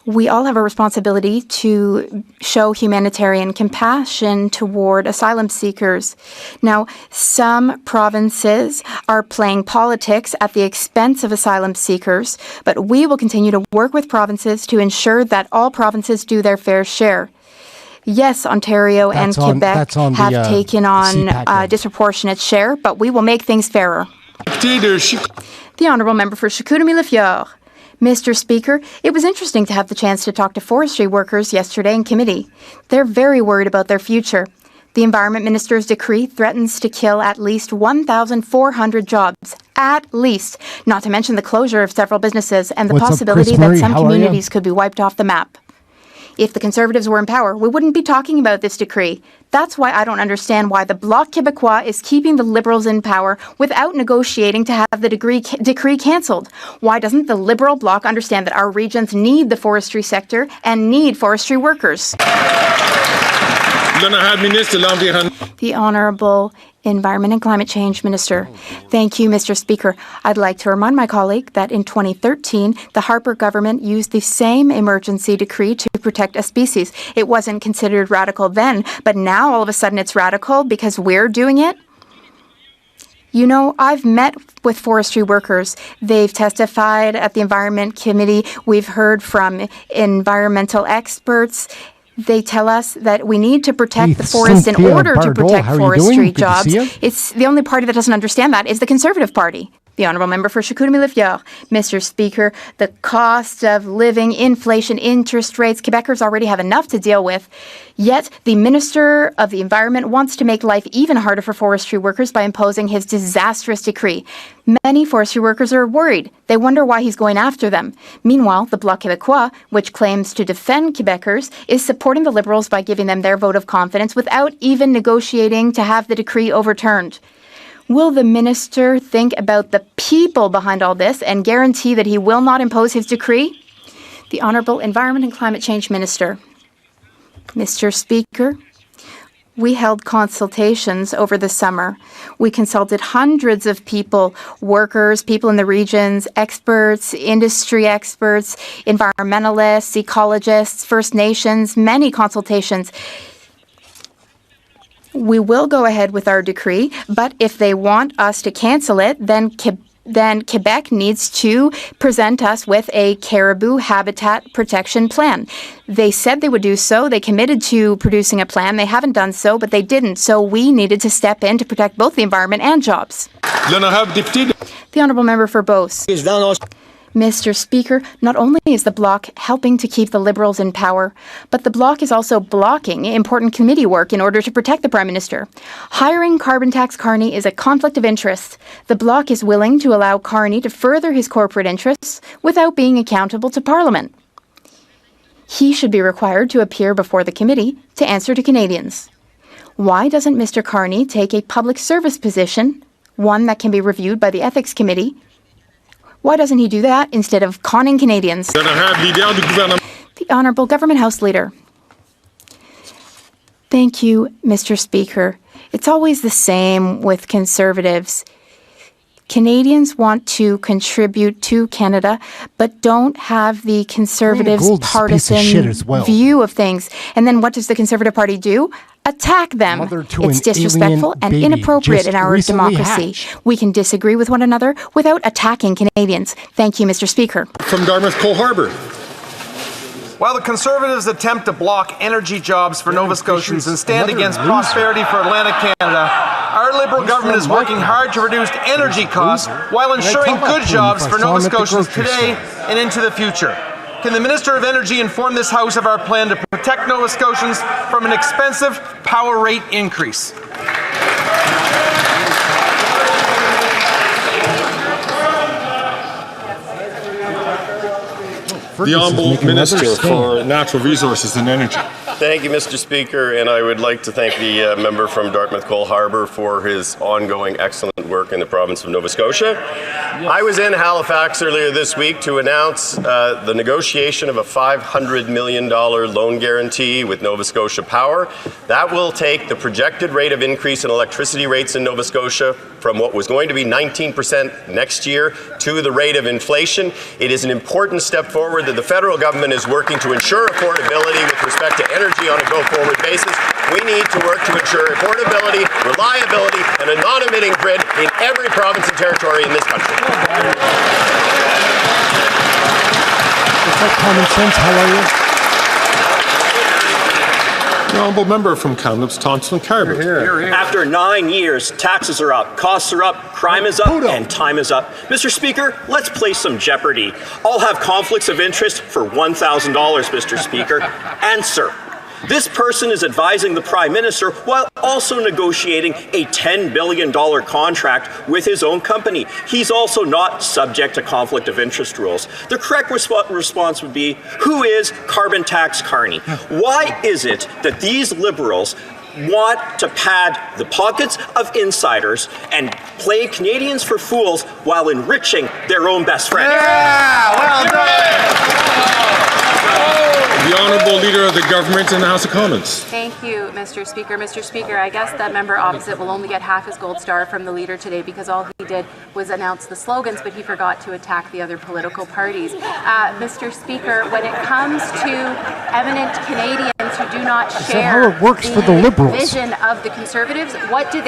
We all have a responsibility to show humanitarian compassion toward asylum seekers. Now, some provinces are playing politics at the expense of asylum seekers, but we will continue to work with provinces to ensure that all provinces do their fair share. Yes, Ontario and Quebec have taken on a disproportionate share, but we will make things fairer. The Honourable Member for Chicoutimi-Le-Fjord. Mr. Speaker, it was interesting to have the chance to talk to forestry workers yesterday in committee. They're very worried about their future. The Environment Minister's decree threatens to kill at least 1,400 jobs. At least. Not to mention the closure of several businesses and the possibility that some communities could be wiped off the map. If the Conservatives were in power, we wouldn't be talking about this decree. That's why I don't understand why the Bloc Québécois is keeping the Liberals in power without negotiating to have the decree cancelled. Why doesn't the Liberal Bloc understand that our regions need the forestry sector and need forestry workers? The Honourable Environment and Climate Change Minister. Thank you, Mr. Speaker. I'd like to remind my colleague that in 2013, the Harper government used the same emergency decree to protect a species. It wasn't considered radical then, but now all of a sudden it's radical because we're doing it? You know, I've met with forestry workers. They've testified at the Environment Committee. We've heard from environmental experts. They tell us that we need to protect the forest in order to protect forestry jobs. It's the only party that doesn't understand that is the Conservative Party. The Honourable Member for Chicoutimi-Lévis. Mr. Speaker, the cost of living, inflation, interest rates, Quebecers already have enough to deal with. Yet, the Minister of the Environment wants to make life even harder for forestry workers by imposing his disastrous decree. Many forestry workers are worried. They wonder why he's going after them. Meanwhile, the Bloc Québécois, which claims to defend Quebecers, is supporting the Liberals by giving them their vote of confidence without even negotiating to have the decree overturned. Will the minister think about the people behind all this and guarantee that he will not impose his decree? The Honourable Environment and Climate Change Minister. Mr. Speaker, we held consultations over the summer. We consulted hundreds of people, workers, people in the regions, experts, industry experts, environmentalists, ecologists, First Nations, many consultations. We will go ahead with our decree, but if they want us to cancel it, then Quebec needs to present us with a caribou habitat protection plan. They said they would do so. They committed to producing a plan. They haven't done so, but they didn't. So we needed to step in to protect both the environment and jobs. The Honourable Member for Beauce. Mr. Speaker, not only is the Bloc helping to keep the Liberals in power, but the Bloc is also blocking important committee work in order to protect the Prime Minister. Hiring carbon tax Carney is a conflict of interest. The Bloc is willing to allow Carney to further his corporate interests without being accountable to Parliament. He should be required to appear before the committee to answer to Canadians. Why doesn't Mr. Carney take a public service position, one that can be reviewed by the Ethics Committee? Why doesn't he do that instead of conning Canadians? The Honourable Government House Leader. Thank you, Mr. Speaker. It's always the same with Conservatives. Canadians want to contribute to Canada, but don't have the Conservatives' partisan view of things. And then what does the Conservative Party do? Attack them. It's disrespectful and inappropriate in our democracy. We can disagree with one another without attacking Canadians. Thank you, Mr. Speaker. From Dartmouth, Cole Harbour. While the Conservatives attempt to block energy jobs for Nova Scotians and stand against prosperity for Atlantic Canada, our Liberal government is working hard to reduce energy costs while ensuring good jobs for Nova Scotians today and into the future. Can the Minister of Energy inform this House of our plan to protect Nova Scotians from an expensive power rate increase? The Honourable Minister for Natural Resources and Energy. Thank you, Mr. Speaker, and I would like to thank the member from Dartmouth Cole Harbour for his ongoing excellent work in the province of Nova Scotia. I was in Halifax earlier this week to announce the negotiation of a $500 million loan guarantee with Nova Scotia Power. That will take the projected rate of increase in electricity rates in Nova Scotia from what was going to be 19% next year to the rate of inflation. It is an important step forward that the federal government is working to ensure affordability with respect to energy on a go-forward basis. We need to work to ensure affordability, reliability, and a non-emitting grid in every province and territory in this country. Is that common sense? How are you? The Honourable Member from Kamloops, Thompson Carver. After 9 years, taxes are up, costs are up, crime is up, and time is up. Mr. Speaker, let's play some Jeopardy! I'll have conflicts of interest for $1,000, Mr. Speaker. Answer. This person is advising the Prime Minister while also negotiating a $10 billion contract with his own company. He's also not subject to conflict of interest rules. The correct response would be, who is Carbon Tax Carney? Why is it that these Liberals want to pad the pockets of insiders and play Canadians for fools while enriching their own best friend? Yeah, well done. The Honourable Leader of the Government in the House of Commons. Thank you, Mr. Speaker. Mr. Speaker, I guess that member opposite will only get half his gold star from the Leader today because all he did was announce the slogans, but he forgot to attack the other political parties. Mr. Speaker, when it comes to eminent Canadians who do not share the vision of the Conservatives, what do?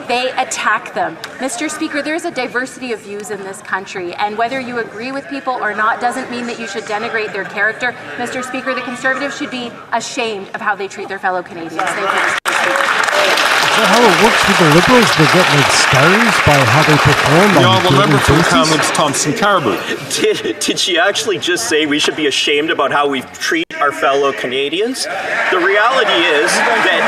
They attack them. Mr. Speaker, there's a diversity of views in this country, and whether you agree with people or not doesn't mean that you should denigrate their character. Mr. Speaker, the Conservatives should be ashamed of how they treat their fellow Canadians. Thank you, Mr. Speaker. Is that how it works with the Liberals? They get like stars by how they perform The on Honourable daily Member from basis? Kamloops Thompson Caribou. Did she actually just say we should be ashamed about how we treat our fellow Canadians? The reality is that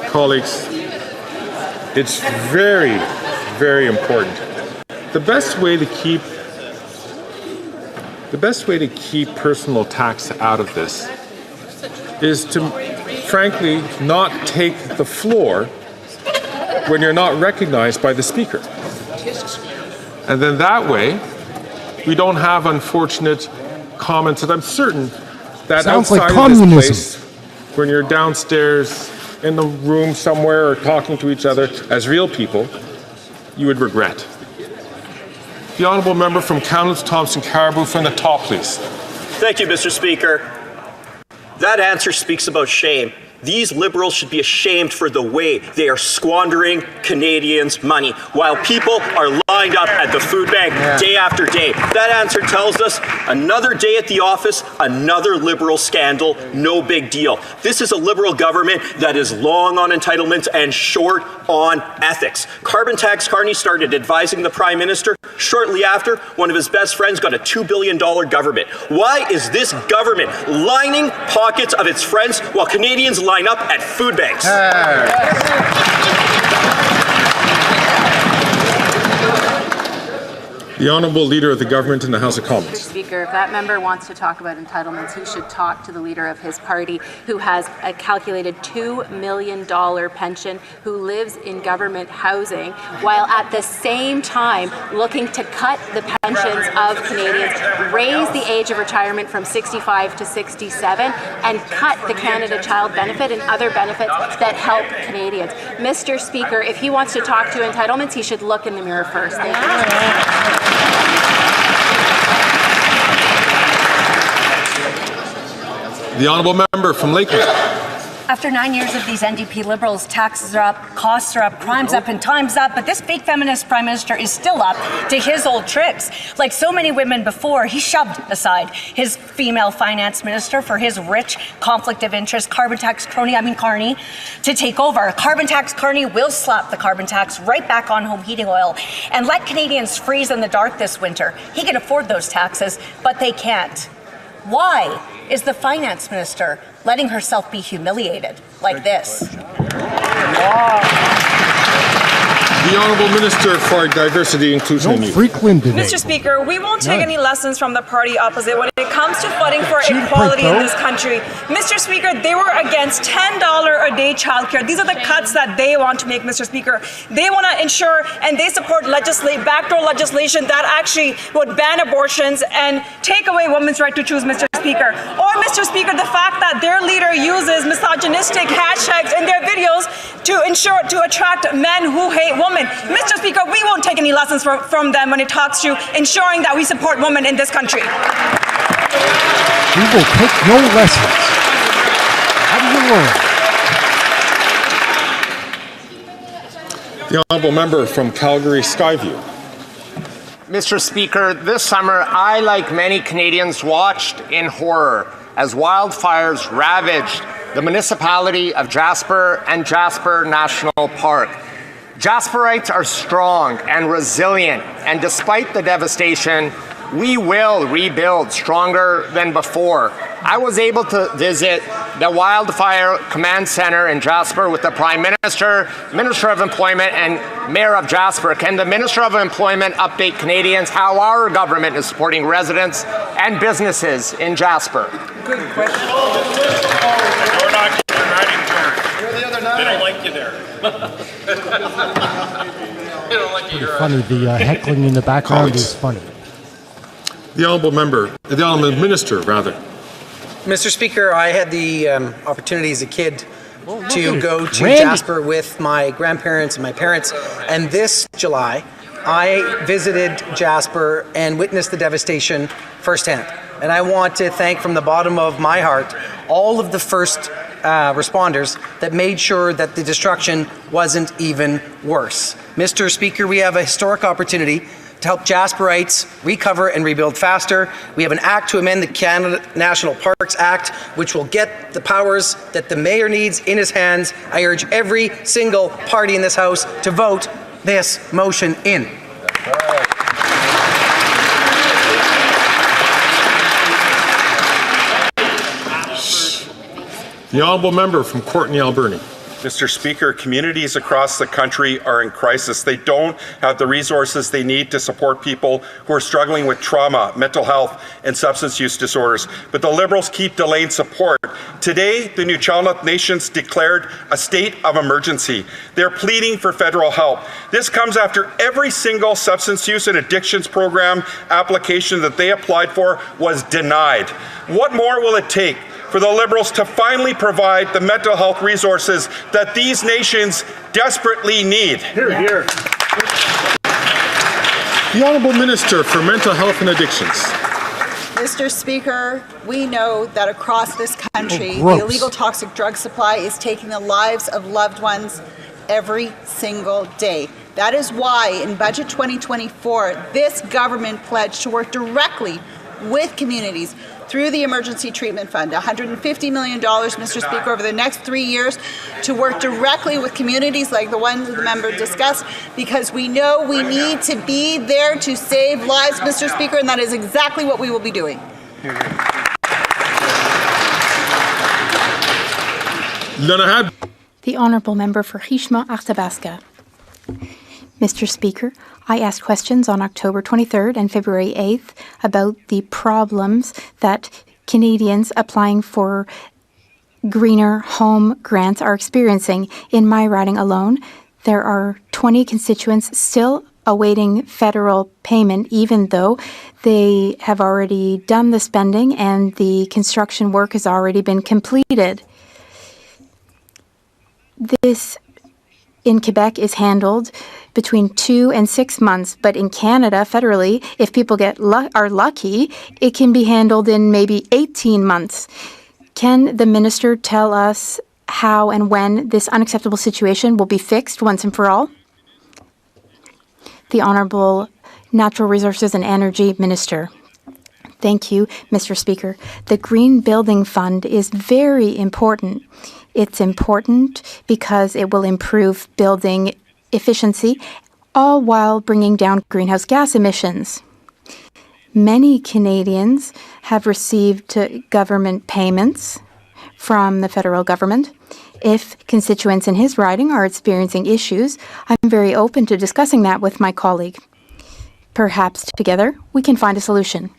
Colleagues, it's very, very important. The best way to keep personal tax out of this is to, frankly, not take the floor when you're not recognized by the Speaker. And then that way, we don't have unfortunate comments that I'm certain that Sounds outside like of communism. this place, when you're downstairs in the room somewhere or talking to each other as real people, you would regret. The Honourable Member from Kamloops Thompson Caribou from the top, please. Thank you, Mr. Speaker. That answer speaks about shame. These Liberals should be ashamed for the way they are squandering Canadians' money while people are lined up at the food bank day after day. That answer tells us another day at the office, another Liberal scandal, no big deal. This is a Liberal government that is long on entitlements and short on ethics. Carbon Tax Carney started advising the Prime Minister. Shortly after, one of his best friends got a $2 billion government. Why is this government lining pockets of its friends while Canadians line up at food banks? The Honourable Leader of the Government in the House of Mr. Commons. Speaker, if that member wants to talk about entitlements, he should talk to the leader of his party who has a calculated $2 million pension, who lives in government housing, while at the same time looking to cut the pensions of Canadians, raise the age of retirement from 65 to 67, and cut the Canada Child Benefit and other benefits that help Canadians. Mr. Speaker, if he wants to talk to entitlements, he should look in the mirror first. Thank you. The Honourable Member from Lakewood. After 9 years of these NDP Liberals, taxes are up, costs are up, crime's up, and time's up, but this fake feminist Prime Minister is still up to his old tricks. Like so many women before, he shoved aside his female finance minister for his rich conflict of interest carbon tax crony, Carney, to take over. Carbon tax Carney will slap the carbon tax right back on home heating oil and let Canadians freeze in the dark this winter. He can afford those taxes, but they can't. Why is the finance minister letting herself be humiliated like this? The Honourable Minister for Diversity, Inclusion and Youth. Mr. Speaker, we won't take any lessons from the party opposite when it comes to fighting for equality in this country. Mr. Speaker, they were against $10 a day childcare. These are the cuts that they want to make, Mr. Speaker. They want to ensure and they support backdoor legislation that actually would ban abortions and take away women's right to choose, Mr. Speaker. Or, Mr. Speaker, the fact that their leader uses misogynistic hashtags in their videos to attract men who hate women. Mr. Speaker, we won't take any lessons from them when it talks to ensuring that we support women in this country. We will take no lessons. How do you learn? The Honourable Member from Calgary Skyview. Mr. Speaker, this summer, I, like many Canadians, watched in horror as wildfires ravaged the municipality of Jasper and Jasper National Park. Jasperites are strong and resilient, and despite the devastation, we will rebuild stronger than before. I was able to visit the Wildfire Command Center in Jasper with the Prime Minister, Minister of Employment, and Mayor of Jasper. Can the Minister of Employment update Canadians how our government is supporting residents and businesses in Jasper? Good question. You're not they don't like you there. They don't like you. Pretty funny. The heckling in the background is funny. The honourable minister, rather. Mr. Speaker, I had the opportunity as a kid to go to Jasper with my grandparents and my parents, and this July I visited Jasper and witnessed the devastation firsthand. And I want to thank from the bottom of my heart all of the first responders that made sure that the destruction wasn't even worse. Mr. Speaker, we have a historic opportunity to help Jasperites recover and rebuild faster. We have an act to amend the Canada National Parks Act, which will get the powers that the mayor needs in his hands. I urge every single party in this House to vote this motion in. The honourable member from Courtenay, Alberni. Mr. Speaker, communities across the country are in crisis. They don't have the resources they need to support people who are struggling with trauma, mental health, and substance use disorders. But the Liberals keep delaying support. Today, the Nuu-chah-nulth Nations declared a state of emergency. They're pleading for federal help. This comes after every single substance use and addictions program application that they applied for was denied. What more will it take for the Liberals to finally provide the mental health resources that these nations desperately need? Hear, hear. The Honourable Minister for Mental Health and Addictions. Mr. Speaker, we know that across this country, the illegal toxic drug supply is taking the lives of loved ones every single day. That is why in Budget 2024, this government pledged to work directly with communities through the Emergency Treatment Fund, $150 million, Mr. Speaker, over the next 3 years to work directly with communities like the ones the member discussed, because we know we need to be there to save lives, Mr. Speaker, and that is exactly what we will be doing. The Honourable Member for Richmond-Arthabasca. Mr. Speaker, I asked questions on October 23rd and February 8th about the problems that Canadians applying for greener home grants are experiencing. In my riding alone, there are 20 constituents still awaiting federal payment, even though they have already done the spending and the construction work has already been completed. This in Quebec is handled between 2 and 6 months, but in Canada, federally, if people are lucky, it can be handled in maybe 18 months. Can the minister tell us how and when this unacceptable situation will be fixed once and for all? The Honourable Natural Resources and Energy Minister. Thank you, Mr. Speaker. The Green Building Fund is very important. It's important because it will improve building efficiency, all while bringing down greenhouse gas emissions. Many Canadians have received government payments from the federal government. If constituents in his riding are experiencing issues, I'm very open to discussing that with my colleague. Perhaps together we can find a solution.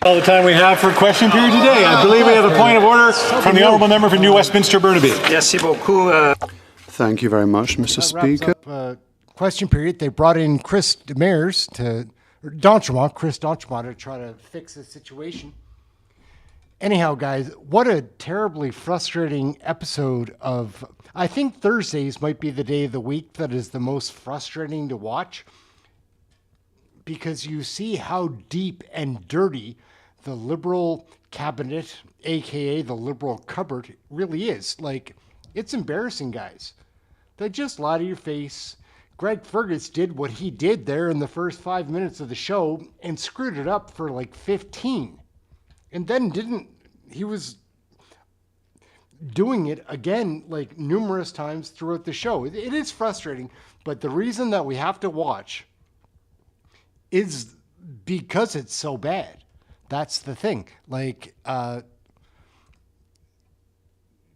All the time we have for question period today. I believe we have a point of order from the Honourable Member for New Westminster Burnaby. Merci beaucoup. Thank you very much, Mr. Speaker. Question period. They brought in Chris Demers Chris D'Entremont to try to fix the situation. Anyhow, guys, what a terribly frustrating episode of, I think Thursdays might be the day of the week that is the most frustrating to watch, because you see how deep and dirty the Liberal cabinet, aka the Liberal cupboard, really is. Like, it's embarrassing, guys. They just lie to your face, Greg Fergus did what he did there in the first 5 minutes of the show and screwed it up for like 15. And then he was doing it again like numerous times throughout the show. It is frustrating, but the reason that we have to watch is because it's so bad. That's the thing. Like,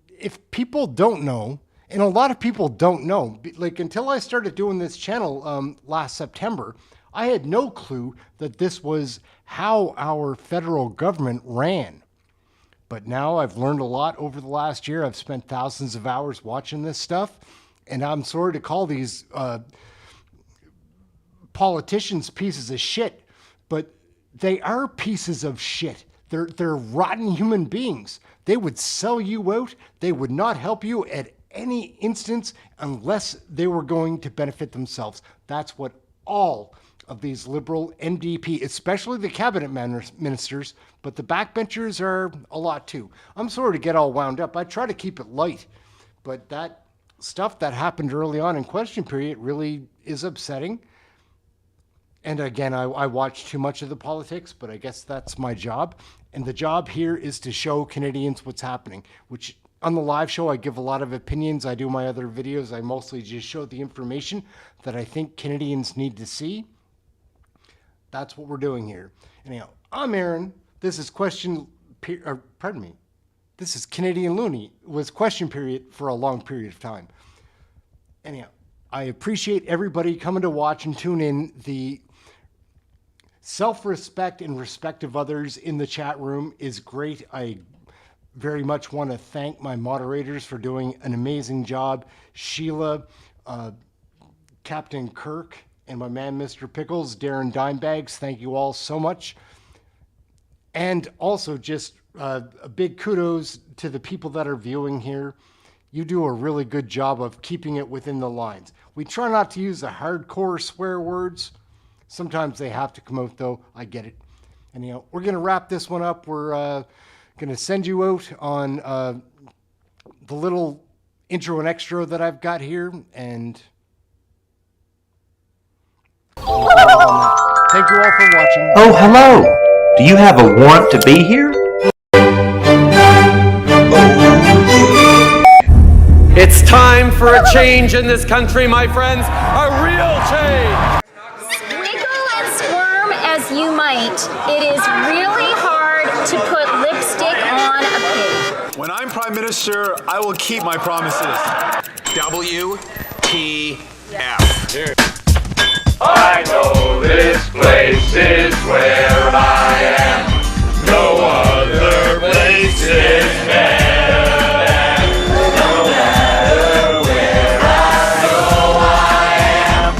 if people don't know, and a lot of people don't know, like until I started doing this channel last September, I had no clue that this was how our federal government ran. But now I've learned a lot over the last year. I've spent thousands of hours watching this stuff, and I'm sorry to call these politicians pieces of shit, but they are pieces of shit. They're rotten human beings. They would sell you out. They would not help you at any instance unless they were going to benefit themselves. That's what all of these liberal NDP, especially the cabinet ministers, but the backbenchers are a lot too. I'm sorry to get all wound up. I try to keep it light, but that stuff that happened early on in question period really is upsetting. And again, I watch too much of the politics, but I guess that's my job. And the job here is to show Canadians what's happening, which on the live show, I give a lot of opinions. I do my other videos. I mostly just show the information that I think Canadians need to see. That's what we're doing here. Anyhow, I'm Aaron. This is This is Canadian Looney. It was question period for a long period of time. Anyhow, I appreciate everybody coming to watch and tune in. The self-respect and respect of others in the chat room is great. I very much want to thank my moderators for doing an amazing job. Sheila, Captain Kirk, and my man, Mr. Pickles, Darren Dimebags, thank you all so much. And also just a big kudos to the people that are viewing here. You do a really good job of keeping it within the lines. We try not to use the hardcore swear words. Sometimes they have to come out though, I get it. And we're gonna wrap this one up. We're gonna send you out on the little intro and extra that I've got here, and thank you all for watching. Oh, hello. Do you have a warrant to be here? It's time for a change in this country, my friends. A real change. Wiggle and squirm as you might, it is really hard to put lipstick on a pig. When I'm Prime Minister, I will keep my promises. WTF. Here. I know this place is where I am. No other place is better than. No matter where I go, I am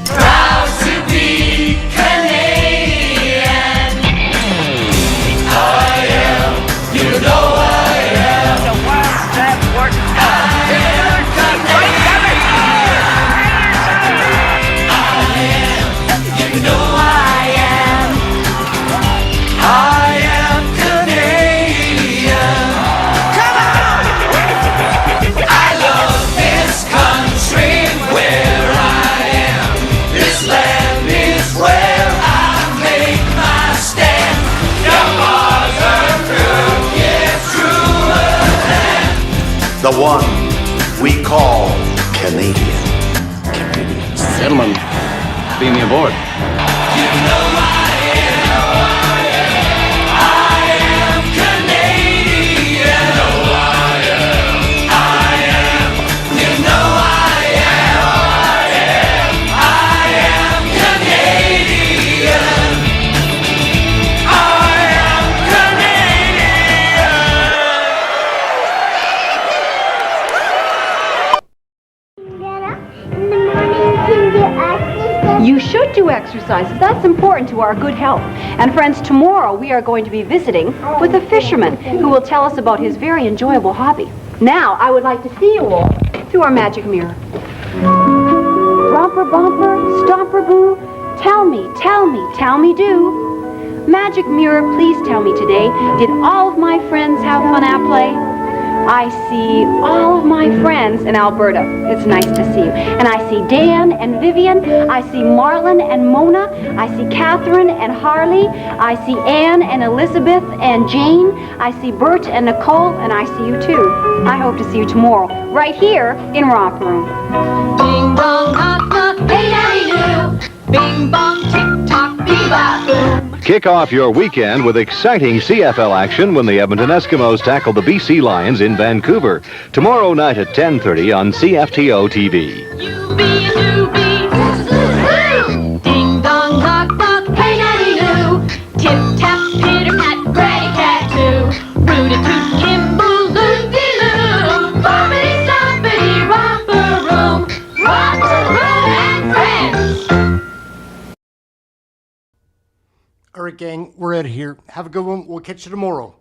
proud to be Canadian. I am, you know I am. The world that works. I am Canadian. You know I am. I am Canadian. Come on! I love this country where I am. This land is where I make my stand. Young Arthur Cook, yes, truer than The one we call Canadian. Gentlemen, beam me aboard. you know I am Canadian. You know I am. You know I am Canadian. I am You should do exercises. That's important to our good health. And friends, tomorrow we are going to be visiting with a fisherman who will tell us about his very enjoyable hobby. Now, I would like to see you all through our magic mirror. Romper bumper, stomper boo, tell me, do. Magic mirror, please tell me today, did all of my friends have fun at play? I see all of my friends in Alberta. It's nice to see you. And I see Dan and Vivian. I see Marlon and Mona. I see Catherine and Harley. I see Anne and Elizabeth and Jane. I see Bert and Nicole, and I see you too. I hope to see you tomorrow, right here in Rock Room. Bing bong knock knock, hey daddy do. Bing bong tick tock, bebop boom. Kick off your weekend with exciting CFL action when the Edmonton Eskimos tackle the BC Lions in Vancouver. Tomorrow night at 10:30 on CFTO TV. Ding dong knock knock, hey daddy do. Tip tap, pitter pat, granny cat too. Rooty toot, kimble, loopy loo. Boppity stompity, romper room. Romper room and friends. All right, gang, we're out of here. Have a good one. We'll catch you tomorrow.